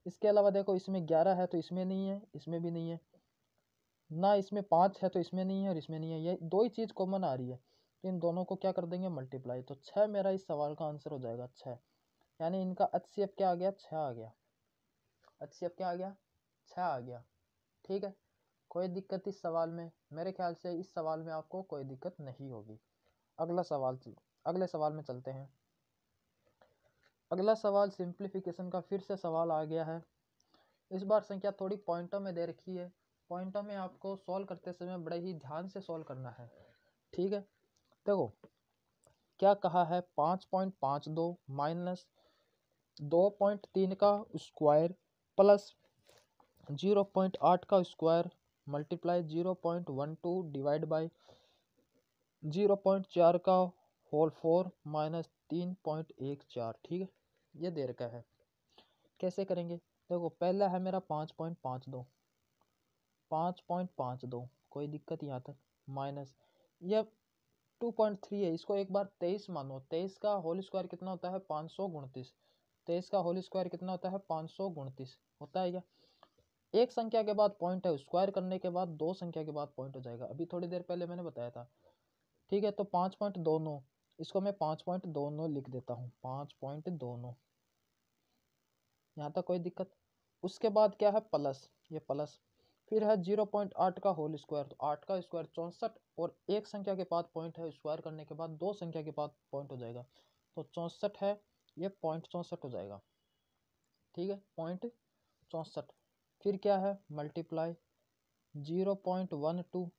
इसके अलावा देखो, इसमें 11 है तो इसमें नहीं है, इसमें भी नहीं है ना, इसमें 5 है तो इसमें नहीं है और इसमें नहीं है, ये दो ही चीज़ कॉमन आ रही है। तो इन दोनों को क्या कर देंगे, मल्टीप्लाई। तो 6 मेरा इस सवाल का आंसर हो जाएगा, 6। यानी इनका HCF क्या आ गया, 6 आ गया। HCF क्या आ गया, 6 आ गया। ठीक है, कोई दिक्कत इस सवाल में? मेरे ख्याल से इस सवाल में आपको कोई दिक्कत नहीं होगी। अगले सवाल में चलते हैं। अगला सवाल सिंप्लीफिकेशन का फिर से सवाल आ गया है। इस बार संख्या थोड़ी पॉइंटों में दे रखी है। पॉइंटों में आपको सॉल्व करते समय बड़े ही ध्यान से सॉल्व करना है। ठीक है, देखो क्या कहा है, 5.52 माइनस 2.3 का स्क्वायर प्लस 0.8 का स्क्वायर मल्टीप्लाई 0.12 डिवाइड बाई 0.4 का होल 4 माइनस 3.14। ठीक है, ये दे रखा है। कैसे करेंगे, देखो पहला है मेरा 5.52, कोई दिक्कत यहाँ तक, माइनस ये 2.3 है, इसको एक बार 23 मानो। 23 का होल स्क्वायर कितना होता है, 529। 23 का होल स्क्वायर कितना होता है, 529 होता है क्या? एक संख्या के बाद पॉइंट है, स्क्वायर करने के बाद दो संख्या के बाद पॉइंट हो जाएगा, अभी थोड़ी देर पहले मैंने बताया था। ठीक है, तो 5.29, इसको मैं 5.29 लिख देता हूँ, 5.29। यहाँ तक कोई दिक्कत? उसके बाद क्या है, प्लस, ये प्लस, फिर है 0.8 का होल स्क्वायर, तो 8 का स्क्वायर 64, और एक संख्या के बाद पॉइंट है, स्क्वायर करने के बाद दो संख्या के बाद पॉइंट हो जाएगा, तो 64 है, ये 0.64 हो जाएगा। ठीक है, 0.64। फिर क्या है, मल्टीप्लाई 0.12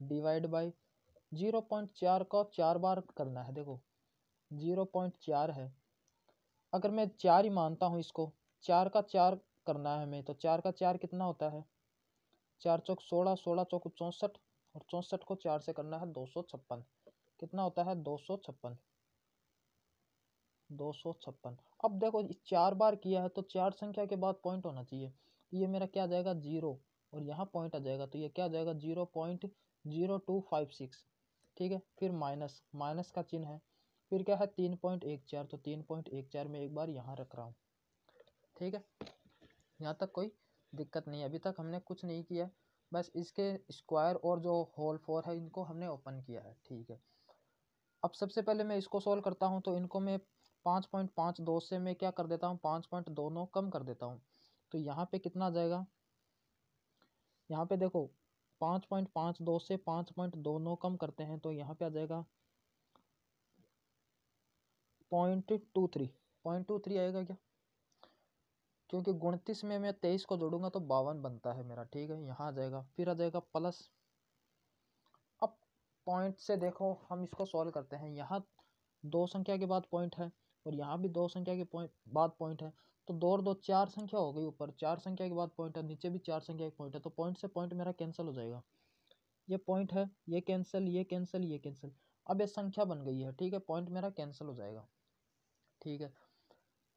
डिवाइड बाई 0.4 का 4 बार करना है। देखो 0.4 है, अगर मैं 4 ही मानता हूँ इसको, 4 का 4 करना है हमें, तो 4 का 4 कितना होता है, 4 चौक 16, 16 चौक 64, और 64 को 4 से करना है 256। कितना होता है, 256, 256। अब देखो 4 बार किया है तो 4 संख्या के बाद पॉइंट होना चाहिए, तो ये मेरा क्या आ जाएगा, 0, और यहाँ पॉइंट आ जाएगा, तो ये क्या आ जाएगा, 0.0256। ठीक है, फिर माइनस, माइनस का चिन्ह है, फिर क्या है 3.14, तो 3.14 में एक बार यहाँ रख रहा हूँ। ठीक है, यहाँ तक कोई दिक्कत नहीं है। अभी तक हमने कुछ नहीं किया, बस इसके स्क्वायर और जो होल 4 है इनको हमने ओपन किया है। ठीक है, अब सबसे पहले मैं इसको सॉल्व करता हूँ, तो इनको मैं 5.52 से मैं क्या कर देता हूँ, 5.29 कम कर देता हूँ, तो यहाँ पे कितना आ जाएगा, यहाँ पे देखो 5.52 से 5.29 कम करते हैं, तो यहाँ पे आ जाएगा 0.23, 0.23 आएगा क्या, क्योंकि 29 में मैं 23 को जोड़ूंगा तो 52 बनता है मेरा। ठीक है, यहाँ आ जाएगा, फिर आ जाएगा प्लस। अब पॉइंट से देखो हम इसको सॉल्व करते हैं, यहाँ दो संख्या के बाद पॉइंट है और यहाँ भी दो संख्या के बाद पॉइंट है, तो दो और दो 4 संख्या हो गई, ऊपर 4 संख्या के बाद पॉइंट है, नीचे भी 4 संख्या के पॉइंट है, तो पॉइंट से पॉइंट मेरा कैंसिल हो जाएगा। ये पॉइंट है, ये कैंसिल, ये कैंसिल, ये कैंसिल, अब ये संख्या बन गई है। ठीक है, पॉइंट मेरा कैंसिल हो जाएगा। ठीक है,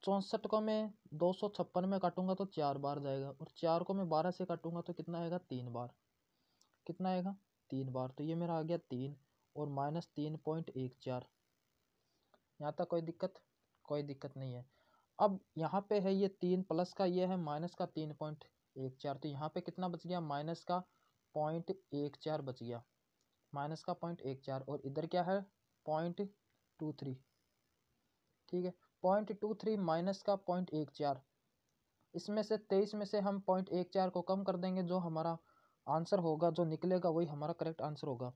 64 को मैं 256 में काटूंगा तो 4 बार जाएगा, और 4 को मैं 12 से काटूंगा तो कितना आएगा, 3 बार। कितना आएगा, 3 बार, तो ये मेरा आ गया 3 और माइनस 3.14। यहाँ तक कोई दिक्कत? कोई दिक्कत नहीं है। अब यहाँ पे है ये 3 प्लस का, ये है माइनस का 3.14, तो यहाँ पे कितना बच गया, माइनस का 0.14 बच गया, माइनस का 0.14, और इधर क्या है 0.23। ठीक है, 0.23 माइनस का 0.14, इसमें से 23 में से हम 0.14 को कम कर देंगे, जो हमारा आंसर होगा, जो निकलेगा वही हमारा करेक्ट आंसर होगा।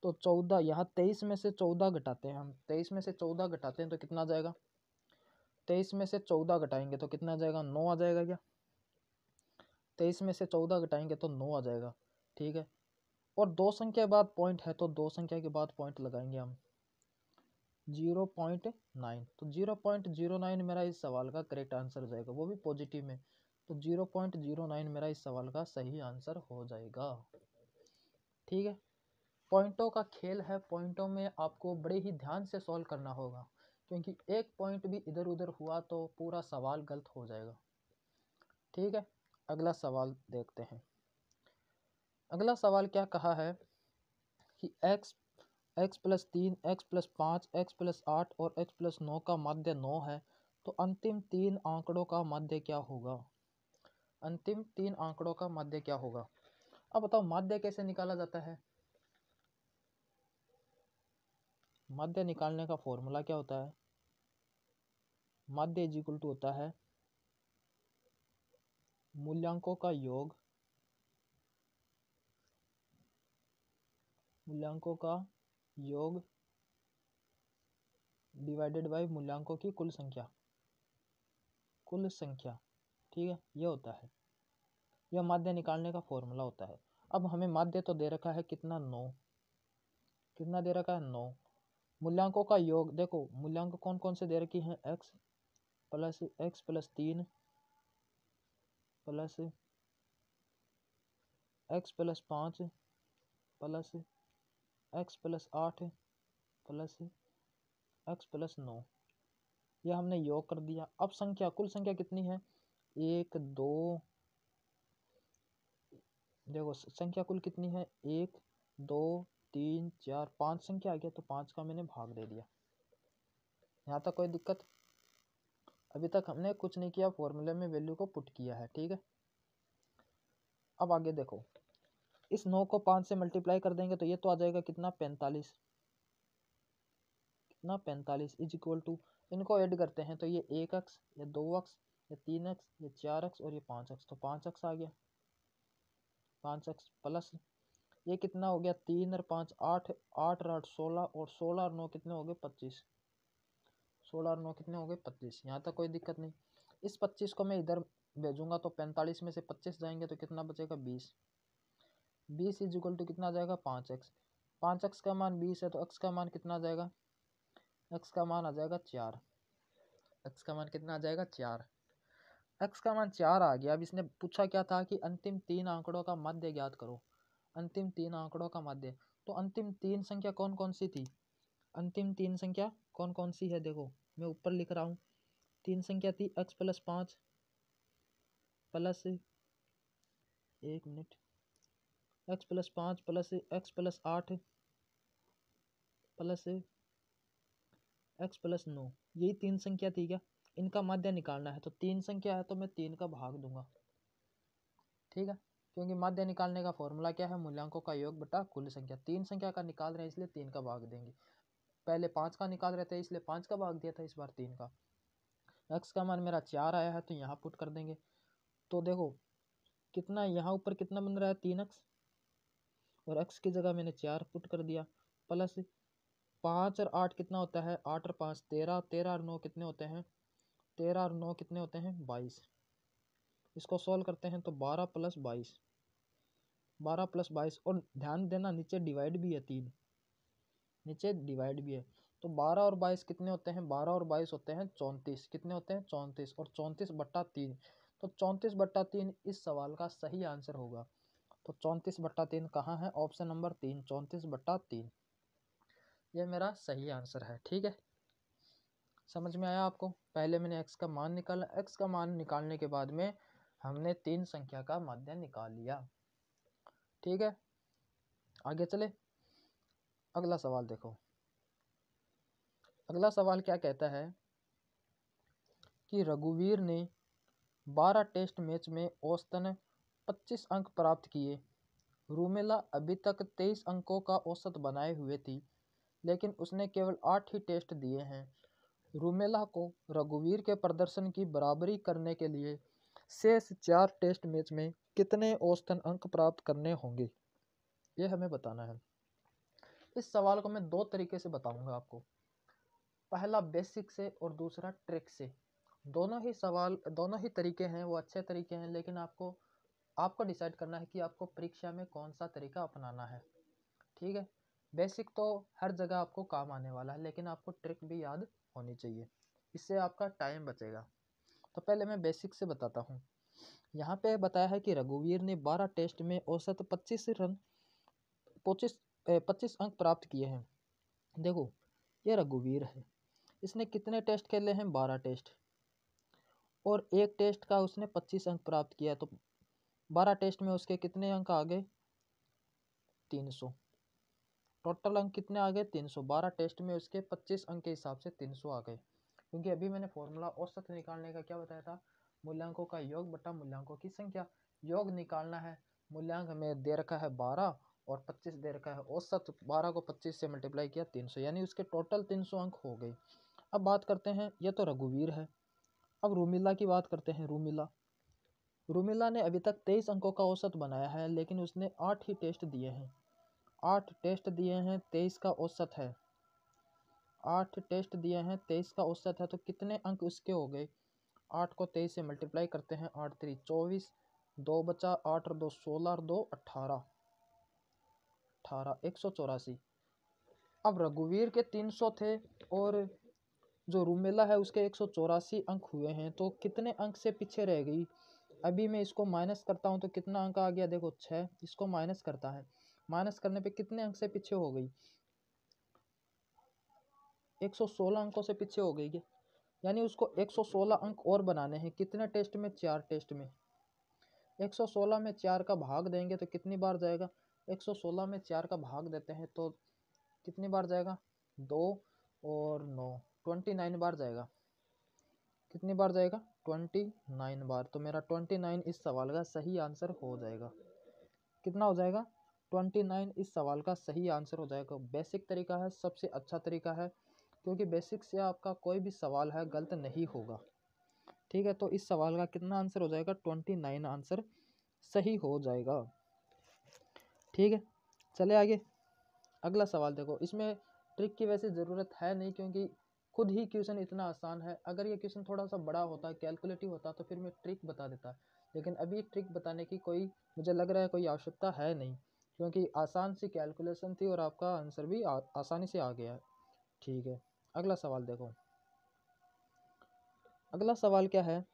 तो 14, यहाँ 23 में से 14 घटाते हैं हम, 23 में से 14 घटाते हैं तो कितना आ जाएगा, 23 में से 14 घटाएंगे तो कितना आ जाएगा, 9 आ जाएगा क्या, 23 में से 14 घटाएंगे तो 9 आ जाएगा। ठीक है, और दो संख्या के बाद पॉइंट है तो दो संख्या के बाद पॉइंट लगाएंगे हम, 0.9, तो 0.09 मेरा इस सवाल का करेक्ट आंसर हो जाएगा, वो भी पॉजिटिव में, तो 0.09 मेरा इस सवाल का सही आंसर हो जाएगा। ठीक है, पॉइंटों का खेल है, पॉइंटों में आपको बड़े ही ध्यान से सॉल्व करना होगा, क्योंकि एक पॉइंट भी इधर उधर हुआ तो पूरा सवाल गलत हो जाएगा। ठीक है, अगला सवाल देखते हैं। अगला सवाल क्या कहा है कि x+3, x+5, x+8 और x+9 का माध्य 9 है, तो अंतिम तीन आंकड़ों का माध्य क्या होगा? अंतिम तीन आंकड़ों का माध्य क्या होगा? अब बताओ माध्य कैसे निकाला जाता है? माध्य निकालने का फॉर्मूला क्या होता है? माध्य इज इक्वल टू होता है मूल्यांकों का योग, मूल्यांकों का योग डिवाइडेड बाय मूल्यांकों की कुल संख्या, कुल संख्या। ठीक है, ये होता है, यह माध्य निकालने का फॉर्मूला होता है। अब हमें माध्य तो दे रखा है कितना? 9। कितना दे रखा है? 9। मूल्यांकों का योग, देखो मूल्यांक कौन कौन से दे रखी हैं? x plus 3 plus x plus 5 plus x plus 8 plus x plus 9, यह हमने योग कर दिया। अब संख्या, कुल संख्या कितनी है? 1 2, देखो संख्या कुल कितनी है? 1 2 3 4 5 संख्या आ गया, तो 5 का मैंने भाग दे दिया। यहाँ तक कोई दिक्कत? अभी तक हमने कुछ नहीं किया, फॉर्मूले में वैल्यू को पुट किया है। ठीक है, अब आगे देखो, इस 9 को 5 से मल्टीप्लाई कर देंगे तो ये तो आ जाएगा कितना? 45। कितना? 45 इज इक्वल टू, इनको ऐड करते हैं तो ये 1x, ये 2x, ये 3x, ये 4x और ये 5x, तो 5x आ गया। 5x प्लस ये कितना हो गया? 3 और 5 8, 8 और 8 16, और 16 और 9 कितने हो गए? 25। 16 और 9 कितने हो गए? 25। यहाँ तक कोई दिक्कत नहीं। इस 25 को मैं इधर भेजूंगा तो 45 में से 25 जाएंगे तो कितना बचेगा? 20। 20 इज इक्वल टू कितना आ जाएगा? 5x। 5x का मान 20 है तो x का मान कितना आ जाएगा? x का मान आ जाएगा 4। x का मान कितना आ जाएगा? 4। x का मान 4 आ गया। अब इसने पूछा क्या था कि अंतिम तीन आंकड़ों का माध्य ज्ञात करो। अंतिम तीन आंकड़ों का माध्य, तो अंतिम तीन संख्या कौन कौन सी थी? अंतिम तीन संख्या कौन कौन सी है? देखो मैं ऊपर लिख रहा हूँ। तीन संख्या थी x प्लस 5 प्लस, एक minute, x plus 5 plus x plus 8 plus x plus 9, यही तीन संख्या थी क्या? इनका माध्य निकालना है तो तीन संख्या है तो मैं 3 का भाग दूंगा। ठीक है, क्योंकि माध्य निकालने का फॉर्मूला क्या है? मूल्यांकों का योग बटा कुल संख्या। तीन संख्या का निकाल रहे हैं इसलिए 3 का भाग देंगे। पहले 5 का निकाल रहे थे इसलिए 5 का भाग दिया था, इस बार 3 का। x का मान मेरा 4 आया है तो यहाँ पुट कर देंगे। तो देखो कितना यहाँ ऊपर कितना बन रहा है? 3x, और x की जगह मैंने 4 पुट कर दिया, प्लस 5 और 8 कितना होता है? 8 और 5 13, 13 और 9 कितने होते हैं? 13 और 9 कितने होते हैं? 22। इसको सॉल्व करते हैं तो 12 प्लस 22, 12 प्लस 22, और ध्यान देना नीचे डिवाइड भी है, 3 नीचे डिवाइड भी है। तो 12 और 22 कितने होते हैं? 12 और 22 होते हैं 34। कितने होते हैं? 34, और 34 बट्टा 3, तो 34 बट्टा 3 इस सवाल का सही आंसर होगा। तो 34 बट्टा 3 कहाँ है? ऑप्शन नंबर 3, 34 बट्टा 3, ये मेरा सही आंसर है। ठीक है, समझ में आया आपको? पहले मैंने x का मान निकाला, x का मान निकालने के बाद में हमने तीन संख्या का माध्य निकाल लिया। ठीक है, आगे चले। अगला सवाल देखो, अगला सवाल क्या कहता है कि रघुवीर ने 12 टेस्ट मैच में औसतन 25 अंक प्राप्त किए। रूमेला अभी तक 23 अंकों का औसत बनाए हुए थी, लेकिन उसने केवल 8 ही टेस्ट दिए हैं। रूमेला को रघुवीर के प्रदर्शन की बराबरी करने के लिए शेष 4 टेस्ट मैच में कितने औसतन अंक प्राप्त करने होंगे, ये हमें बताना है। इस सवाल को मैं दो तरीके से बताऊंगा आपको, पहला बेसिक से और दूसरा ट्रिक से। दोनों ही सवाल, दोनों ही तरीके हैं वो अच्छे तरीके हैं, लेकिन आपको डिसाइड करना है कि आपको परीक्षा में कौन सा तरीका अपनाना है। ठीक है, बेसिक तो हर जगह आपको काम आने वाला है, लेकिन आपको ट्रिक भी याद होनी चाहिए, इससे आपका टाइम बचेगा। तो पहले मैं बेसिक से बताता हूँ। यहाँ पे बताया है कि रघुवीर ने 12 टेस्ट में औसत 25 अंक प्राप्त किए हैं। देखो ये रघुवीर है, इसने कितने टेस्ट खेले हैं? 12 टेस्ट, और एक टेस्ट का उसने 25 अंक प्राप्त किया, तो 12 टेस्ट में उसके कितने अंक आ गए? 300। टोटल अंक कितने आ गए? 300। 12 टेस्ट में उसके 25 अंक के हिसाब से 300 आ गए। क्योंकि अभी मैंने फॉर्मूला औसत निकालने का क्या बताया था, मूल्यांकों का योग बटा मूल्यांकों की संख्या। योग निकालना है, मूल्यांक हमें दे रखा है 12 और 25 दे रखा है औसत। 12 को 25 से मल्टीप्लाई किया 300, यानी उसके टोटल 300 अंक हो गए। अब बात करते हैं, ये तो रघुवीर है। अब रूमिला की बात करते हैं। रूमिला ने अभी तक 23 अंकों का औसत बनाया है, लेकिन उसने 8 ही टेस्ट दिए हैं। 8 टेस्ट दिए हैं, 23 का औसत है। 8 टेस्ट दिए हैं, 23 का औसत है, तो कितने अंक उसके हो गए। 8 को 23 से मल्टीप्लाई करते हैं, 8 3 24, 2 बचा, 8 और 2 16 और 2 18, 184। अब रघुवीर के 300 थे और जो रूमेला है उसके 184 अंक हुए हैं, तो कितने अंक से पीछे रह गई। अभी मैं इसको माइनस करता हूँ तो कितना अंक आ गया, देखो 6। इसको माइनस करता है, माइनस करने पे कितने अंक से पीछे हो गई, 116 अंकों से पीछे हो गई। यानी उसको 116 अंक और बनाने हैं। कितने टेस्ट में, 4 टेस्ट में। 116 में 4 का भाग देंगे तो कितनी बार जाएगा, 116 में 4 का भाग देते हैं तो कितनी बार जाएगा, 2 और 9, 29 बार जाएगा। कितनी बार जाएगा, 29 बार। तो मेरा 29 इस सवाल का सही आंसर हो जाएगा। कितना हो जाएगा, 29 इस सवाल का सही आंसर हो जाएगा। बेसिक तरीका है, सबसे अच्छा तरीका है, क्योंकि बेसिक से आपका कोई भी सवाल है गलत नहीं होगा। ठीक है, तो इस सवाल का कितना आंसर हो जाएगा, 29 आंसर सही हो जाएगा। ठीक है, चले आगे। अगला सवाल देखो, इसमें ट्रिक की वैसे ज़रूरत है नहीं, क्योंकि खुद ही क्वेश्चन इतना आसान है। अगर ये क्वेश्चन थोड़ा सा बड़ा होता, कैलकुलेटिव होता, तो फिर मैं ट्रिक बता देता, लेकिन अभी ट्रिक बताने की कोई, मुझे लग रहा है कोई आवश्यकता है नहीं, क्योंकि आसान सी कैलकुलेशन थी और आपका आंसर भी आसानी से आ गया। ठीक है, अगला सवाल देखो। अगला सवाल क्या है,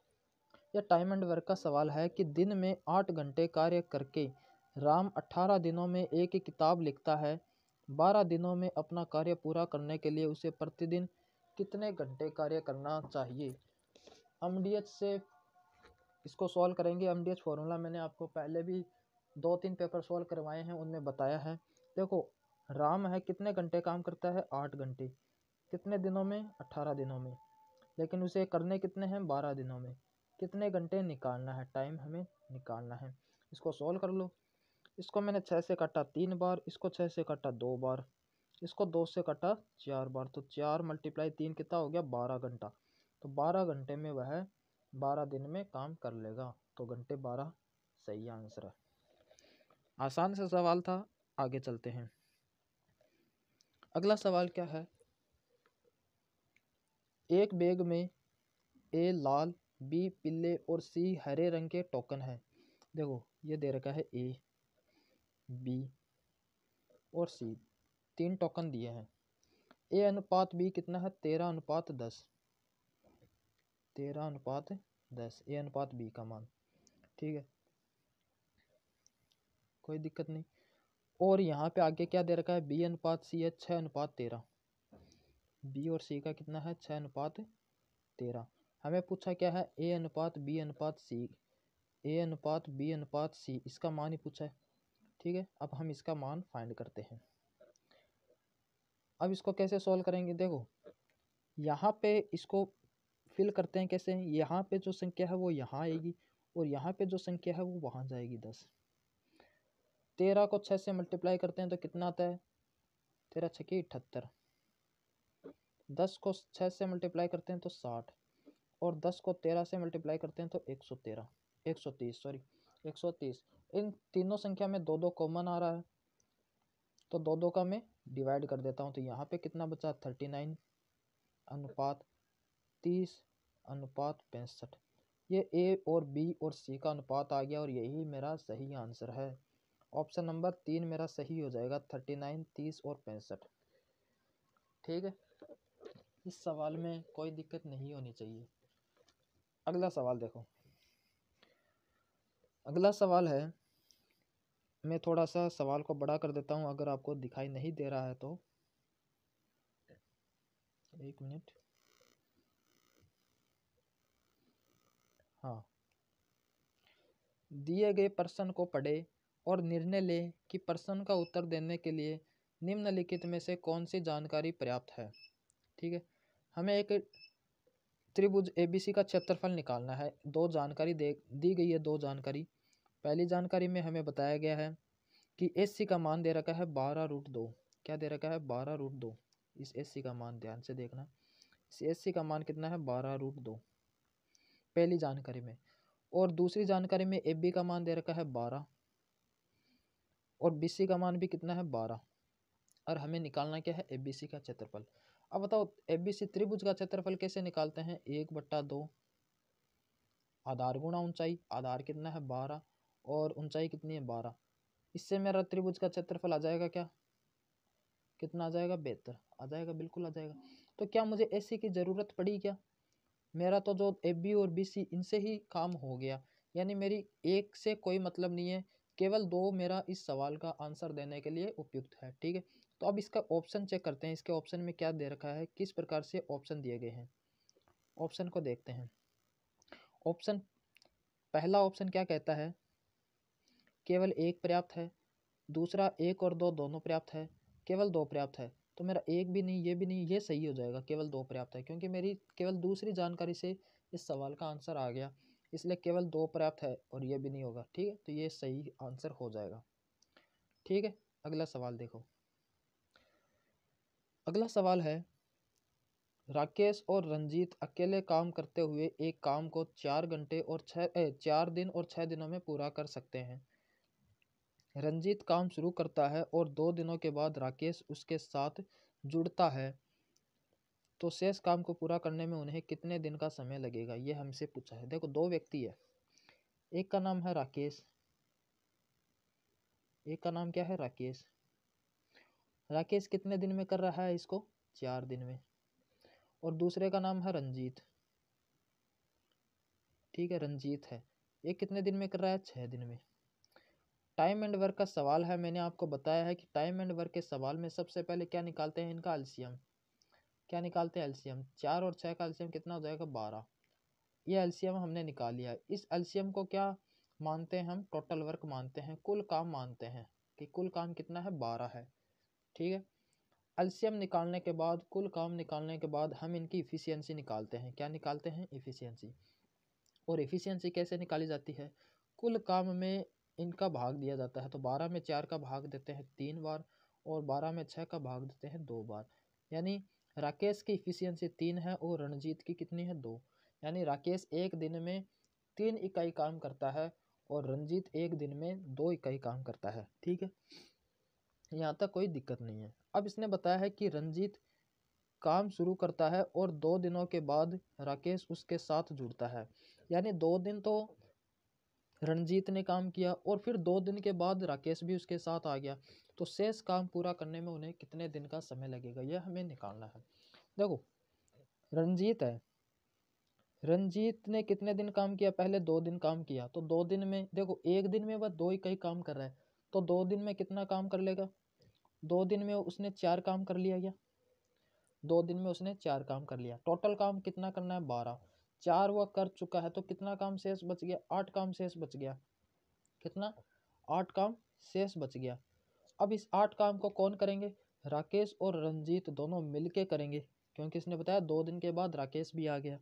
यह टाइम एंड वर्क का सवाल है कि दिन में 8 घंटे कार्य करके राम 18 दिनों में एक किताब लिखता है। 12 दिनों में अपना कार्य पूरा करने के लिए उसे प्रतिदिन कितने घंटे कार्य करना चाहिए। एमडीएच से इसको सॉल्व करेंगे। एमडीएच फॉर्मूला मैंने आपको पहले भी 2-3 पेपर सॉल्व करवाए हैं, उनमें बताया है। देखो, राम है, कितने घंटे काम करता है, 8 घंटे। कितने दिनों में, 18 दिनों में। लेकिन उसे करने कितने हैं, 12 दिनों में। कितने घंटे निकालना है, टाइम हमें निकालना है। इसको सॉल्व कर लो। इसको मैंने 6 से काटा 3 बार, इसको 6 से काटा 2 बार, इसको 2 से काटा 4 बार, तो 4 × 3 कितना हो गया, 12 घंटा। तो 12 घंटे में वह 12 दिन में काम कर लेगा, तो घंटे 12 सही आंसर है। आसान सा सवाल था, आगे चलते हैं। अगला सवाल क्या है, एक बैग में ए लाल, बी पीले और सी हरे रंग के टोकन है। देखो, ये दे रखा है ए, बी और सी, 3 टोकन दिए हैं। ए अनुपात बी कितना है, 13:10, 13:10 ए अनुपात बी का मान। ठीक है, कोई दिक्कत नहीं। और यहाँ पे आगे क्या दे रखा है, बी अनुपात सी है 6:13। बी और सी का कितना है, 6:13। हमें पूछा क्या है, ए अनुपात बी अनुपात सी, ए अनुपात बी अनुपात सी, इसका मान ही पूछा है। ठीक है, अब हम इसका मान फाइंड करते हैं। अब इसको कैसे सॉल्व करेंगे, देखो यहाँ पे इसको फिल करते हैं कैसे। यहाँ पे जो संख्या है वो यहाँ आएगी और यहाँ पे जो संख्या है वो वहाँ जाएगी। 10, 13 को 6 से मल्टीप्लाई करते हैं तो कितना आता है, 13 × 6 = 78। 10 को 6 से मल्टीप्लाई करते हैं तो 60, और 10 को 13 से मल्टीप्लाई करते हैं तो 130। इन तीनों संख्या में 2-2 कॉमन आ रहा है, तो 2-2 का मैं डिवाइड कर देता हूँ। तो यहाँ पे कितना बचा, 39:30:65। ये ए और बी और सी का अनुपात आ गया और यही मेरा सही आंसर है। ऑप्शन नंबर 3 मेरा सही हो जाएगा, 39, 30 और 65। ठीक है, इस सवाल में कोई दिक्कत नहीं होनी चाहिए। अगला सवाल देखो। अगला सवाल है, मैं थोड़ा सा सवाल को बड़ा कर देता हूँ, अगर आपको दिखाई नहीं दे रहा है तो 1 मिनट। हाँ, दिए गए प्रश्न को पढ़े और निर्णय लें कि प्रश्न का उत्तर देने के लिए निम्नलिखित में से कौन सी जानकारी पर्याप्त है। ठीक है, हमें एक त्रिभुज एबीसी का क्षेत्रफल निकालना है। दो जानकारी दी गई है, दो जानकारी। पहली जानकारी में हमें बताया गया है कि एसी का मान दे रखा है 12√2। क्या दे रखा है? 12√2। इस एसी का मान ध्यान से देखना, इस एसी का मान कितना है? 12√2 पहली जानकारी में। और दूसरी जानकारी में एबी का मान दे रखा है 12 और बीसी का मान भी कितना है? 12। और हमें निकालना क्या है? एबीसी का क्षेत्रफल। अब बताओ एबीसी त्रिभुज का क्षेत्रफल कैसे निकालते हैं? 1/2 आधार गुणा ऊंचाई। आधार कितना है? 12 और ऊंचाई कितनी है? 12। इससे मेरा त्रिभुज का क्षेत्रफल आ जाएगा क्या? कितना आ जाएगा? 72 आ जाएगा, बिल्कुल आ जाएगा। तो क्या मुझे एसी की ज़रूरत पड़ी क्या? मेरा तो जो ए बी और बी सी इनसे ही काम हो गया, यानी मेरी एक से कोई मतलब नहीं है, केवल दो मेरा इस सवाल का आंसर देने के लिए उपयुक्त है। ठीक है, तो अब इसका ऑप्शन चेक करते हैं। इसके ऑप्शन में क्या दे रखा है, किस प्रकार से ऑप्शन दिए गए हैं, ऑप्शन को देखते हैं। ऑप्शन पहला ऑप्शन क्या कहता है? केवल एक पर्याप्त है। दूसरा 1 और 2 दोनों पर्याप्त है। केवल 2 पर्याप्त है। तो मेरा एक भी नहीं, ये भी नहीं, ये सही हो जाएगा। केवल 2 पर्याप्त है, क्योंकि मेरी केवल दूसरी जानकारी से इस सवाल का आंसर आ गया, इसलिए केवल 2 पर्याप्त है और ये भी नहीं होगा। ठीक है, तो ये सही आंसर हो जाएगा। ठीक है, अगला सवाल देखो। अगला सवाल है, राकेश और रंजीत अकेले काम करते हुए एक काम को 4 घंटे और 4 दिन और 6 दिनों में पूरा कर सकते हैं। रंजीत काम शुरू करता है और 2 दिनों के बाद राकेश उसके साथ जुड़ता है, तो शेष काम को पूरा करने में उन्हें कितने दिन का समय लगेगा? ये हमसे पूछा है। देखो, दो व्यक्ति है, एक का नाम है राकेश, एक का नाम क्या है? राकेश। राकेश कितने दिन में कर रहा है इसको? 4 दिन में। और दूसरे का नाम है रंजीत। ठीक है, रंजीत है, ये कितने दिन में कर रहा है? 6 दिन में। टाइम एंड वर्क का सवाल है। मैंने आपको बताया है कि टाइम एंड वर्क के सवाल में सबसे पहले क्या निकालते हैं? इनका एलसीएम। क्या निकालते हैं? एलसीएम। 4 और 6 का एलसीएम कितना हो जाएगा? 12। ये एलसीएम हमने निकाल लिया। इस एलसीएम को क्या मानते हैं? हम टोटल वर्क मानते हैं, कुल काम मानते हैं कि कुल काम कितना है? 12 है। ठीक है, एलसीएम निकालने के बाद, कुल काम निकालने के बाद हम इनकी इफिशियंसी निकालते हैं। क्या निकालते हैं? इफिशियंसी। और इफिशियंसी कैसे निकाली जाती है? कुल काम में इनका भाग दिया जाता है। तो 12 में 4 का भाग देते हैं 3 बार और 12 में 6 का भाग देते हैं 2 बार। यानी राकेश की इफिशियंसी 3 है और रणजीत की कितनी है? 2। यानी राकेश एक दिन में 3 इकाई काम करता है और रंजीत एक दिन में 2 इकाई काम करता है। ठीक है, यहाँ तक कोई दिक्कत नहीं है। अब इसने बताया है कि रंजीत काम शुरू करता है और 2 दिनों के बाद राकेश उसके साथ जुड़ता है। यानी 2 दिन तो रणजीत ने काम किया और फिर 2 दिन के बाद राकेश भी उसके साथ आ गया, तो शेष काम पूरा करने में उन्हें कितने दिन का समय लगेगा, यह हमें निकालना है। देखो, रंजीत है, रंजीत ने कितने दिन काम किया? पहले 2 दिन काम किया। तो 2 दिन में देखो, एक दिन में वह 2 इकाई काम कर रहा है, तो 2 दिन में कितना काम कर लेगा? 2 दिन में उसने 4 काम कर लिया। क्या 2 दिन में उसने 4 काम कर लिया? टोटल काम कितना करना है? 12। 4 वह कर चुका है, तो कितना काम शेष बच गया? 8 काम शेष बच गया। कितना? 8 काम शेष बच गया। अब इस 8 काम को कौन करेंगे? राकेश और रंजीत दोनों मिलके करेंगे, क्योंकि इसने बताया 2 दिन के बाद राकेश भी आ गया।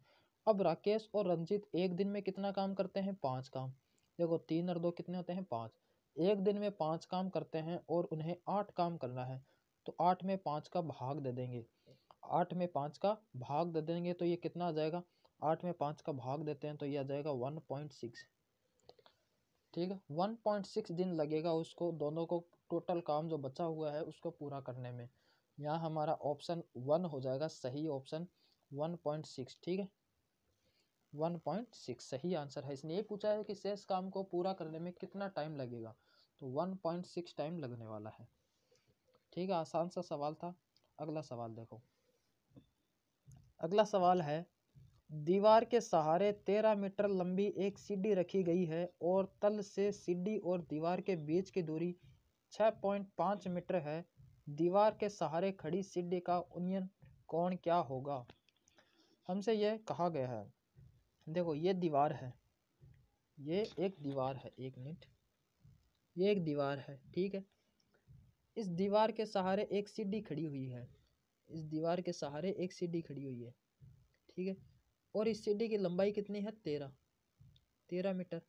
अब राकेश और रंजीत एक दिन में कितना काम करते हैं? 5 काम। देखो, 3 और 2 कितने होते हैं? 5। एक दिन में 5 काम करते हैं और उन्हें 8 काम करना है, तो 8 में 5 का भाग दे देंगे। 8 में 5 का भाग दे देंगे तो ये कितना आ जाएगा? 8 में 5 का भाग देते हैं तो ये आ जाएगा 1.6। ठीक है, 1.6 दिन लगेगा उसको, दोनों को टोटल काम जो बचा हुआ है उसको पूरा करने में। यहाँ हमारा ऑप्शन 1 हो जाएगा सही ऑप्शन, 1.6। ठीक है, 1.6 सही आंसर है। इसने ये पूछा है कि शेष काम को पूरा करने में कितना टाइम लगेगा, तो 1.6 टाइम लगने वाला है। ठीक है, आसान सा सवाल था। अगला सवाल देखो। अगला सवाल है, दीवार के सहारे 13 मीटर लंबी एक सीढ़ी रखी गई है और तल से सीढ़ी और दीवार के बीच की दूरी 6.5 मीटर है। दीवार के सहारे खड़ी सीढ़ी का उन्नयन कोण क्या होगा? हमसे यह कहा गया है। देखो, ये दीवार है, ये एक दीवार है, एक मिनट, ये एक दीवार है। ठीक है, इस दीवार के सहारे एक सीढ़ी खड़ी हुई है, इस दीवार के सहारे एक सीढ़ी खड़ी हुई है। ठीक है, और इस सीढ़ी की लंबाई कितनी है 13 मीटर।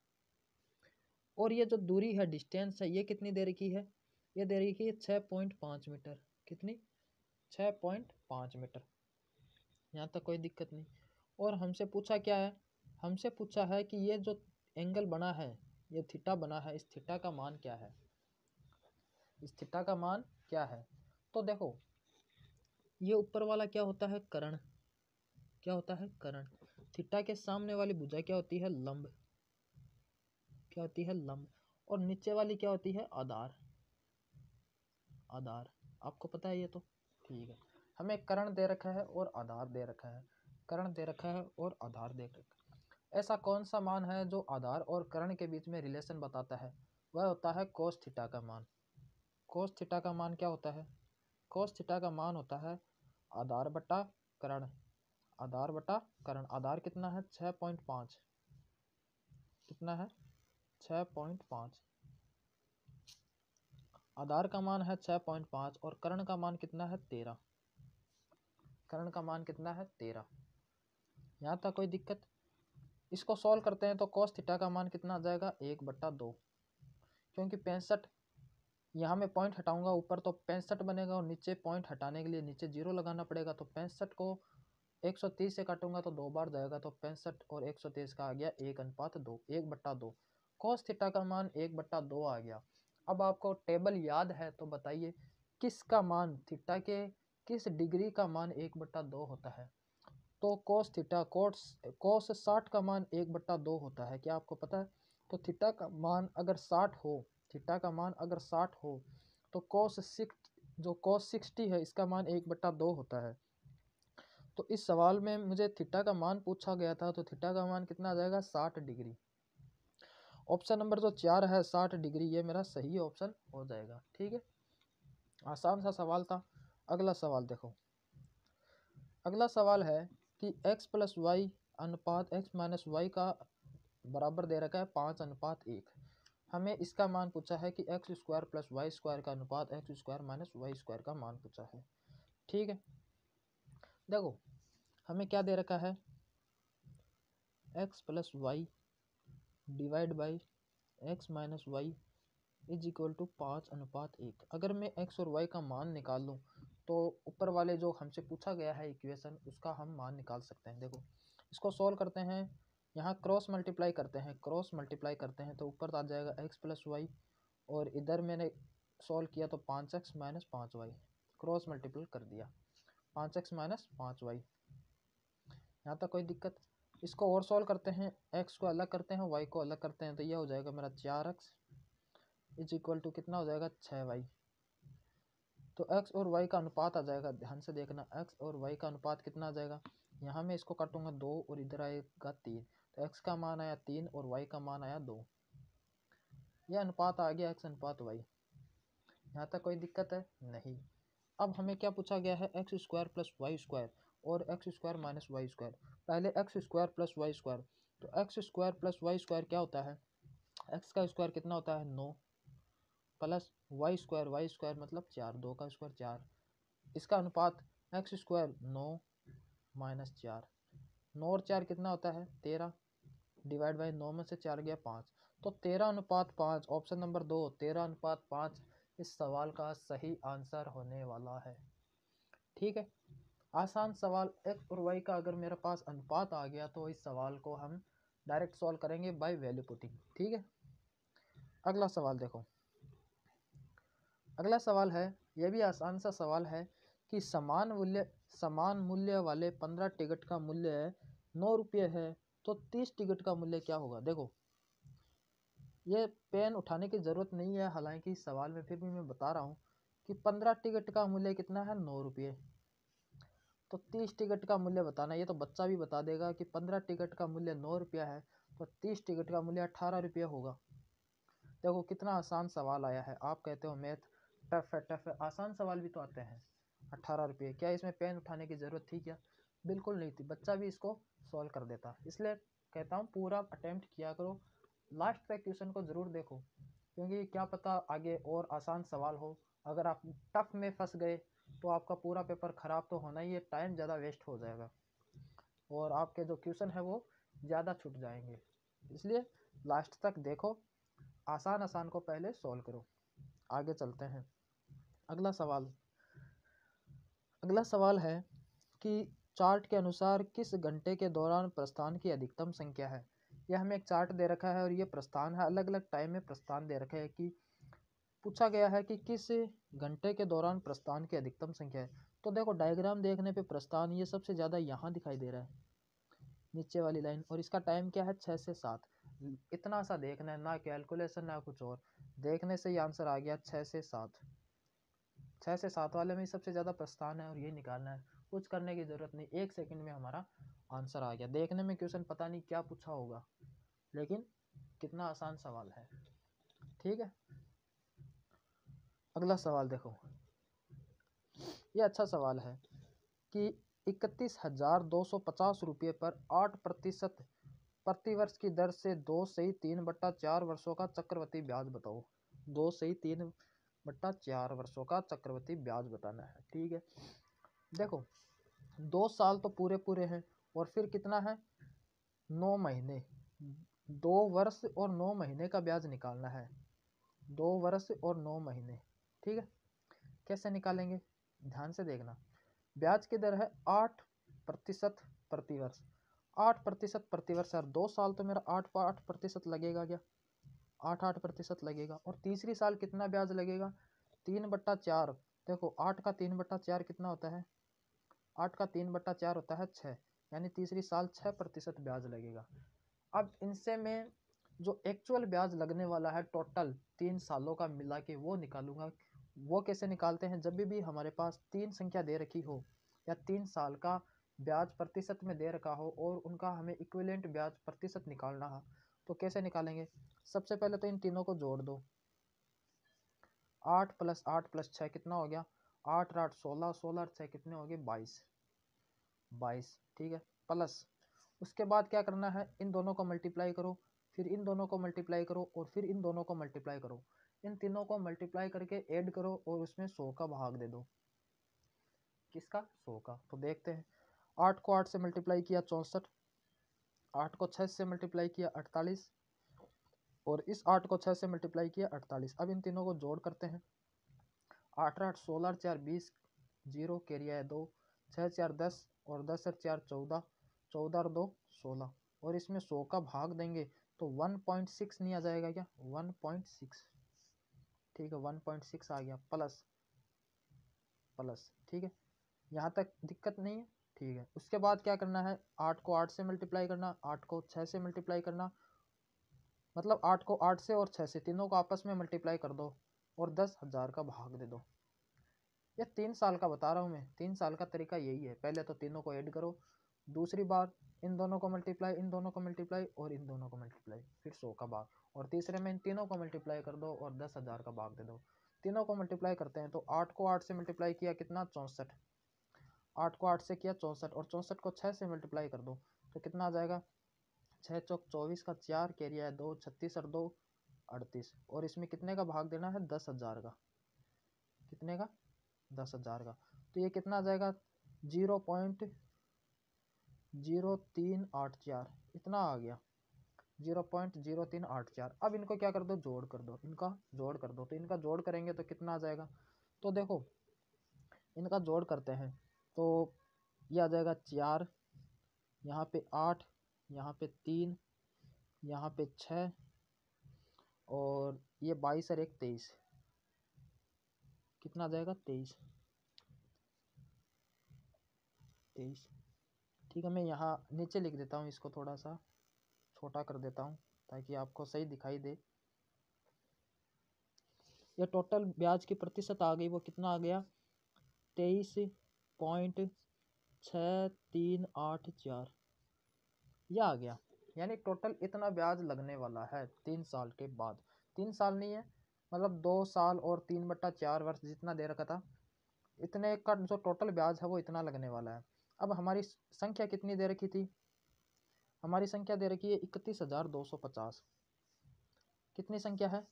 और ये जो दूरी है डिस्टेंस है ये कितनी दे रखी है, ये दे रखी है 6.5 मीटर। कितनी, 6.5 मीटर। यहाँ तक कोई दिक्कत नहीं। और हमसे पूछा क्या है, हमसे पूछा है कि ये जो एंगल बना है, ये थीटा बना है, इस थीटा का मान क्या है, इस थीटा का मान क्या है। तो देखो ये ऊपर वाला क्या होता है, कर्ण। क्या होता है, कर्ण। थीटा के सामने वाली भुजा क्या होती है, लंब। क्या होती है, लंब। और नीचे वाली क्या होती है, आधार। आधार आपको पता है ये तो, ठीक है। हमें कर्ण दे रखा है और आधार दे रखा है, कर्ण दे रखा है और आधार दे रखा है। ऐसा कौन सा मान है जो आधार और कर्ण के बीच में रिलेशन बताता है, वह होता है कोस थीटा का मान। कोस थीटा का मान क्या होता है, कोस थीटा का मान होता है आधार बटा कर्ण। आधार बटा कर्ण। आधार कितना है, 6.5। कितना है, 6.5। आधार का मान है 6.5 और कर्ण का मान कितना है, 13। कर्ण का मान कितना है, 13। यहाँ तक कोई दिक्कत। इसको सॉल्व करते हैं तो cos थीटा का मान कितना आ जाएगा, 1/2। क्योंकि 65, यहाँ मैं पॉइंट हटाऊंगा ऊपर तो 65 बनेगा और नीचे पॉइंट हटाने के लिए नीचे 0 लगाना पड़ेगा। तो 65 को 130 से काटूंगा तो 2 बार जाएगा, तो 65 और 130 का आ गया 1:2, 1/2। cos थीटा का मान 1/2 आ गया। अब आपको टेबल याद है तो बताइए किसका मान, थीटा के किस डिग्री का मान 1/2 होता है। तो cos थीटा, cos 60 का मान 1/2 होता है, क्या आपको पता है। तो थीटा का मान अगर 60 हो, थीटा का मान अगर 60 हो तो cos 60 है इसका मान 1/2 होता है। तो इस सवाल में मुझे थीटा का मान पूछा गया था, तो थीटा का मान कितना आ जाएगा, 60 डिग्री। ऑप्शन नंबर जो 4 है 60 डिग्री, ये मेरा सही ऑप्शन हो जाएगा। ठीक है, आसान सा सवाल था। अगला सवाल देखो। अगला सवाल है कि x + y अनुपात x - y का बराबर दे रखा है 5:1। हमें इसका मान पूछा है कि x² + y² का अनुपात x² - y² का मान पूछा है। ठीक है, देखो हमें क्या दे रखा है, x + y divide by x - y is equal to 5:1। अगर मैं x और y का मान निकाल लूँ तो ऊपर वाले जो हमसे पूछा गया है इक्वेशन उसका हम मान निकाल सकते हैं। देखो इसको सॉल्व करते हैं, यहाँ क्रॉस मल्टीप्लाई करते हैं, क्रॉस मल्टीप्लाई करते हैं तो ऊपर आ जाएगा x + y और इधर मैंने सॉल्व किया तो 5x - 5y, क्रॉस मल्टीप्लाई कर दिया 5x - 5y। यहाँ तक कोई दिक्कत। इसको और सॉल्व करते हैं, x को अलग करते हैं, y को अलग करते हैं तो यह हो जाएगा मेरा 4x इज इक्वल टू कितना हो जाएगा, 6y। तो x और y का अनुपात आ जाएगा, ध्यान से देखना, x और y का अनुपात कितना आ जाएगा। यहाँ मैं इसको काटूंगा 2 और इधर आएगा 3, तो x का मान आया 3 और y का मान आया 2। यह अनुपात आ गया x अनुपात y। यहाँ तक कोई दिक्कत है नहीं। अब हमें क्या पूछा गया है, x² + y² और x² - y²। पहले x² + y², तो x² + y² क्या होता है, x का स्क्वायर कितना होता है, 9 प्लस y² मतलब 4, 2 का स्क्वायर 4। इसका अनुपात x² 9 - 4, 9 और 4 कितना होता है, 13 डिवाइड बाई 9 में से 4 गया 5, तो 13:5। ऑप्शन नंबर 2 13:5 इस सवाल का सही आंसर होने वाला है। ठीक है, आसान सवाल। x और y का अगर मेरे पास अनुपात आ गया तो इस सवाल को हम डायरेक्ट सॉल्व करेंगे बाय वैल्यू पुटिंग। ठीक है, अगला सवाल देखो। अगला सवाल है, यह भी आसान सा सवाल है कि समान मूल्य वाले 15 टिकट का मूल्य 9 रुपये है तो 30 टिकट का मूल्य क्या होगा। देखो ये पेन उठाने की ज़रूरत नहीं है, हालांकि इस सवाल में फिर भी मैं बता रहा हूँ कि 15 टिकट का मूल्य कितना है, 9 रुपये। तो 30 टिकट का मूल्य बताना, ये तो बच्चा भी बता देगा कि 15 टिकट का मूल्य 9 रुपया है तो 30 टिकट का मूल्य 18 रुपये होगा। देखो कितना आसान सवाल आया है। आप कहते हो मैथ टफ है, टफ है, आसान सवाल भी तो आते हैं। 18 रुपये, क्या इसमें पेन उठाने की ज़रूरत थी क्या, बिल्कुल नहीं थी, बच्चा भी इसको सॉल्व कर देता। इसलिए कहता हूँ पूरा अटेम्प्ट किया करो, लास्ट तक क्वेश्चन को ज़रूर देखो, क्योंकि क्या पता आगे और आसान सवाल हो। अगर आप टफ में फंस गए तो आपका पूरा पेपर ख़राब तो होना ही है, टाइम ज़्यादा वेस्ट हो जाएगा। और आपके जो क्वेश्चन है वो ज़्यादा छूट जाएंगे। इसलिए लास्ट तक देखो, आसान आसान को पहले सॉल्व करो। आगे चलते हैं। अगला सवाल है कि चार्ट के अनुसार किस घंटे के दौरान प्रस्थान की अधिकतम संख्या है। यह हमें एक चार्ट दे रखा है और ये प्रस्थान है, अलग अलग टाइम में प्रस्थान दे रखे है कि पूछा गया है कि किस घंटे के दौरान प्रस्थान की अधिकतम संख्या है। तो देखो डायग्राम देखने पे प्रस्थान ये सबसे ज़्यादा यहाँ दिखाई दे रहा है, नीचे वाली लाइन, और इसका टाइम क्या है 6 से 7। इतना सा देखना है, ना कैलकुलेशन ना कुछ और, देखने से ही आंसर आ गया 6 से 7। 6 से 7 वाले में सबसे ज़्यादा प्रस्थान है और ये निकालना है, कुछ करने की ज़रूरत नहीं, 1 सेकंड में हमारा आंसर आ गया। देखने में क्वेश्चन पता नहीं क्या पूछा होगा, लेकिन कितना आसान सवाल है। ठीक है, अगला सवाल देखो, ये अच्छा सवाल है कि 31,250 रुपये पर 8% प्रतिवर्ष की दर से 2/3/4 वर्षों का चक्रवृद्धि ब्याज बताओ। 2/3/4 वर्षों का चक्रवृद्धि ब्याज बताना है। ठीक है, देखो 2 साल तो पूरे पूरे हैं और फिर कितना है 9 महीने, 2 वर्ष और 9 महीने का ब्याज निकालना है, 2 वर्ष और 9 महीने। ठीक है, कैसे निकालेंगे ध्यान से देखना। ब्याज की दर है 8% प्रतिवर्ष, 8% प्रतिवर्ष यार, 2 साल तो मेरा 8% लगेगा क्या, 8% लगेगा। और तीसरी साल कितना ब्याज लगेगा 3/4। देखो 8 का 3/4 कितना होता है, 8 का 3/4 होता है 6, यानी तीसरी साल 6% ब्याज लगेगा। अब इनसे मैं जो एक्चुअल ब्याज लगने वाला है टोटल 3 सालों का मिला के वो निकालूंगा। वो कैसे निकालते हैं, जब भी हमारे पास 3 संख्या दे रखी हो या 3 साल का ब्याज प्रतिशत में दे रखा हो और उनका हमें इक्विवेलेंट ब्याज प्रतिशत निकालना है, तो कैसे निकालेंगे। सबसे पहले तो इन तीनों को जोड़ दो, 8 + 8 + 6 कितना हो गया, 8 8 16, 16 6 कितने हो गए 22। ठीक है, प्लस उसके बाद क्या करना है, इन दोनों को मल्टीप्लाई करो, फिर इन दोनों को मल्टीप्लाई करो और फिर इन दोनों को मल्टीप्लाई करो। इन तीनों को मल्टीप्लाई करके ऐड करो और उसमें 100 का भाग दे दो। किसका, 100 का। तो देखते हैं, 8 को 8 से मल्टीप्लाई किया 64, 8 को 6 से मल्टीप्लाई किया 48 और इस 8 को 6 से मल्टीप्लाई किया 48। अब इन तीनों को जोड़ करते हैं, 8 8 16 4 20, 0 कैरिया है 2, 6 4 10 और 10 4 14, 14 और 2 16 और इसमें 100 का भाग देंगे तो 1.6 नहीं आ जाएगा क्या, 1.6। ठीक है, 1.6 आ गया, प्लस प्लस। ठीक है, यहाँ तक दिक्कत नहीं है। ठीक है, उसके बाद क्या करना है, 8 को 8 से मल्टीप्लाई करना, 8 को 6 से मल्टीप्लाई करना, मतलब 8 को 8 से और 6 से, तीनों को आपस में मल्टीप्लाई कर दो और 10,000 का भाग दे दो। ये 3 साल का बता रहा हूँ मैं, 3 साल का तरीका यही है, पहले तो तीनों को ऐड करो, दूसरी बार इन दोनों को मल्टीप्लाई, इन दोनों को मल्टीप्लाई और इन दोनों को मल्टीप्लाई, फिर 100 का भाग, और तीसरे में इन तीनों को मल्टीप्लाई कर दो और 10,000 का भाग दे दो। तीनों को मल्टीप्लाई करते हैं तो 8 को 8 से मल्टीप्लाई किया कितना 64, 8 को 8 से किया 64 और 64 को 6 से मल्टीप्लाई कर दो तो कितना आ जाएगा, 6 चौक 24 का 4 कैरिया है 2, 36 और 2 38 और इसमें कितने का भाग देना है 10,000 का, कितने का 10,000 का। तो ये कितना आ जाएगा 0.0384, इतना आ गया 0.0384। अब इनको क्या कर दो, जोड़ कर दो, इनका जोड़ कर दो, तो इनका जोड़ करेंगे तो कितना आ जाएगा, तो देखो इनका जोड़ करते हैं तो ये आ जाएगा 4, यहाँ पे 8, यहाँ पे 3, यहाँ पे 6 और ये 22 और 1 23, कितना आ जाएगा 23। ठीक है, मैं यहाँ नीचे लिख देता हूँ, इसको थोड़ा सा छोटा कर देता हूँ ताकि आपको सही दिखाई दे। ये टोटल ब्याज की प्रतिशत आ गई, वो कितना आ गया 23.6384, यह आ गया। यानी टोटल इतना ब्याज लगने वाला है 3 साल के बाद, 3 साल नहीं है मतलब 2 साल और 3/4 वर्ष जितना दे रखा था, इतने का जो टोटल ब्याज है वो इतना लगने वाला है। अब हमारी संख्या कितनी दे रखी थी, हमारी संख्या दे रखी है 31,250, कितनी संख्या है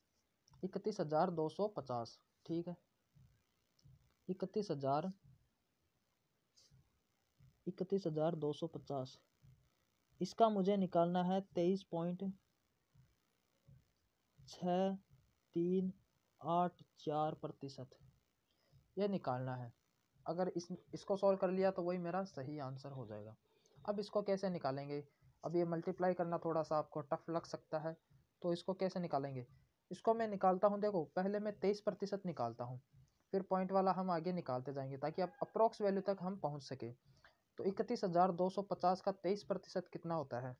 31,250। ठीक है, 31,250, इसका मुझे निकालना है 23.6384%, यह निकालना है। अगर इसको सॉल्व कर लिया तो वही मेरा सही आंसर हो जाएगा। अब इसको कैसे निकालेंगे? अब ये मल्टीप्लाई करना थोड़ा सा आपको टफ लग सकता है, तो इसको कैसे निकालेंगे? इसको मैं निकालता हूँ, देखो पहले मैं 23% निकालता हूँ, फिर पॉइंट वाला हम आगे निकालते जाएंगे ताकि अब अप्रोक्स वैल्यू तक हम पहुँच सके। तो 31,250 का 23% कितना होता है?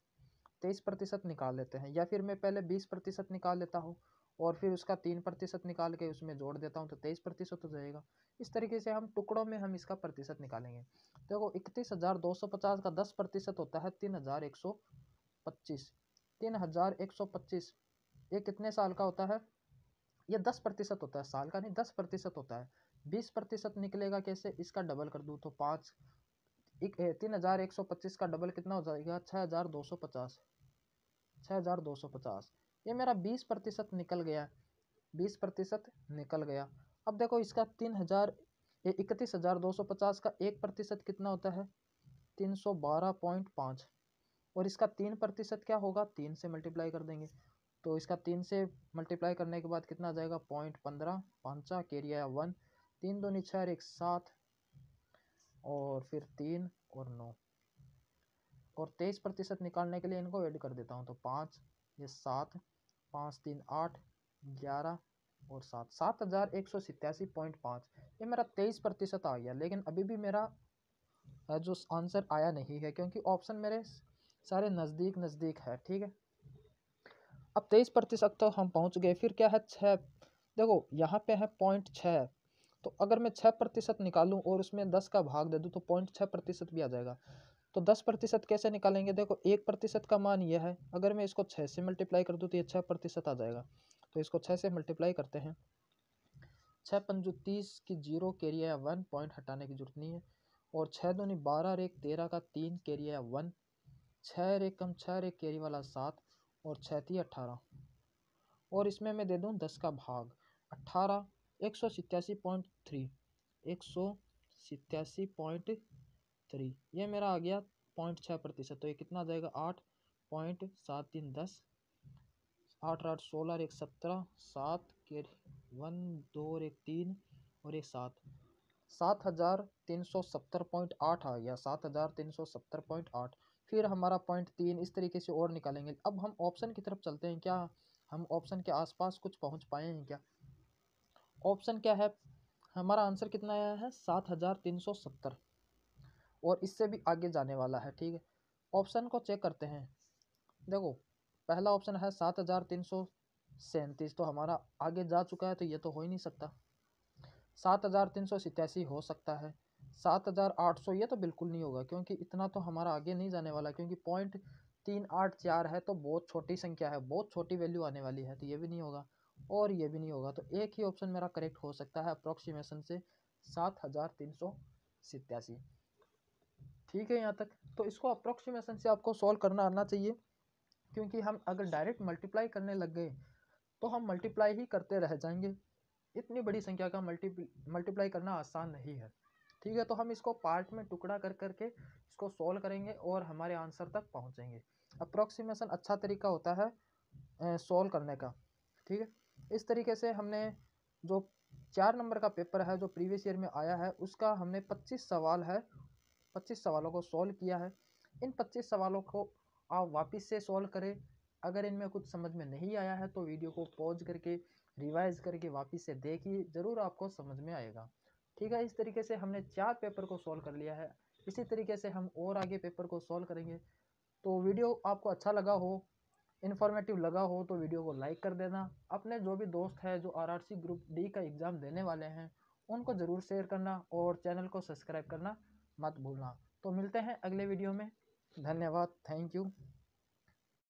23% निकाल लेते हैं, या फिर मैं पहले 20% निकाल लेता हूँ और फिर उसका 3% निकाल के उसमें जोड़ देता हूँ तो 23% हो जाएगा। इस तरीके से हम टुकड़ों में हम इसका प्रतिशत निकालेंगे। देखो 31,250 का 10% होता है 3,125। 3,125 ये कितने साल का होता है? ये 10% होता है, साल का नहीं, 10% होता है। 20% निकलेगा कैसे? इसका डबल कर दूँ तो 5, 3,125 का डबल कितना हो जाएगा? 6,250। 6,250 ये मेरा 20% निकल गया, 20% निकल गया। अब देखो इसका 31,250 का 1% कितना होता है? 312.5, और इसका 3% क्या होगा? 3 से मल्टीप्लाई कर देंगे, तो इसका 3 से मल्टीप्लाई करने के बाद कितना आ जाएगा? 0.15, 5 कैरी आया 1, 3 दूनी 6 और 1 7, और फिर 3 और 9, और 23% निकालने के लिए इनको ऐड कर देता हूँ तो 5, ये 7, 5 3 8, 11 और 7, 7,187.5, ये मेरा 23% आ गया। लेकिन अभी भी मेरा जो आंसर आया नहीं है, क्योंकि ऑप्शन मेरे सारे नज़दीक नज़दीक है। ठीक है, अब 23% तो हम पहुँच गए। फिर क्या है? 6, देखो यहाँ पे है 0.6, तो अगर मैं 6% निकालूं और उसमें 10 का भाग दे दूं तो 0.6% भी आ जाएगा। तो 10% कैसे निकालेंगे? देखो 1% का मान ये है, अगर मैं इसको 6 से मल्टीप्लाई कर दूं तो ये 6% आ जाएगा। तो इसको 6 से मल्टीप्लाई करते हैं, 6 पंजू 30 की 0 कैरी है 1, पॉइंट हटाने की जरूरत नहीं है, और 6 दूनी 12 और 1 13 का 3 कैरी है 1, 6 और 1 कम 6 और 1 कैरी वाला 7, और 6 3 18, और इसमें मैं दे दूं 10 का भाग 18, 187.3, 187.3, ये मेरा आ गया 0.6%। तो ये कितना आ जाएगा? 8.73 10, 8 8 16 और 1 17, 7 के 1 2 और 1 3 और 1 7, 7,370.8 आ गया, 7,370.8। फिर हमारा 0.3 इस तरीके से और निकालेंगे। अब हम ऑप्शन की तरफ चलते हैं, क्या हम ऑप्शन के आसपास कुछ पहुंच पाए हैं क्या? ऑप्शन क्या है? हमारा आंसर कितना आया है? 7,370, और इससे भी आगे जाने वाला है। ठीक है, ऑप्शन को चेक करते हैं। देखो पहला ऑप्शन है 7,337, तो हमारा आगे जा चुका है, तो ये तो हो ही नहीं सकता। 7,387 हो सकता है, 7,800 ये तो बिल्कुल नहीं होगा, क्योंकि इतना तो हमारा आगे नहीं जाने वाला, क्योंकि 0.384 है तो बहुत छोटी संख्या है, बहुत छोटी वैल्यू आने वाली है, तो ये भी नहीं होगा और ये भी नहीं होगा। तो एक ही ऑप्शन मेरा करेक्ट हो सकता है अप्रोक्सीमेशन से, 7,387। ठीक है यहाँ तक। तो इसको अप्रोक्सीमेशन से आपको सॉल्व करना आना चाहिए, क्योंकि हम अगर डायरेक्ट मल्टीप्लाई करने लग गए तो हम मल्टीप्लाई ही करते रह जाएंगे। इतनी बड़ी संख्या का मल्टीप्लाई करना आसान नहीं है। ठीक है, तो हम इसको पार्ट में टुकड़ा कर करके इसको सॉल्व करेंगे और हमारे आंसर तक पहुंचेंगे। अप्रोक्सीमेशन अच्छा तरीका होता है सॉल्व करने का। ठीक है, इस तरीके से हमने जो 4 नंबर का पेपर है जो प्रीवियस ईयर में आया है, उसका हमने 25 सवाल है, 25 सवालों को सॉल्व किया है। इन 25 सवालों को आप वापस से सॉल्व करें। अगर इनमें कुछ समझ में नहीं आया है तो वीडियो को पॉज करके रिवाइज करके वापस से देखिए, ज़रूर आपको समझ में आएगा। ठीक है, इस तरीके से हमने 4 पेपर को सॉल्व कर लिया है। इसी तरीके से हम और आगे पेपर को सॉल्व करेंगे। तो वीडियो आपको अच्छा लगा हो, इन्फॉर्मेटिव लगा हो तो वीडियो को लाइक कर देना। अपने जो भी दोस्त हैं जो आरआरसी ग्रुप डी का एग्ज़ाम देने वाले हैं उनको ज़रूर शेयर करना, और चैनल को सब्सक्राइब करना मत भूलना। तो मिलते हैं अगले वीडियो में। धन्यवाद, थैंक यू।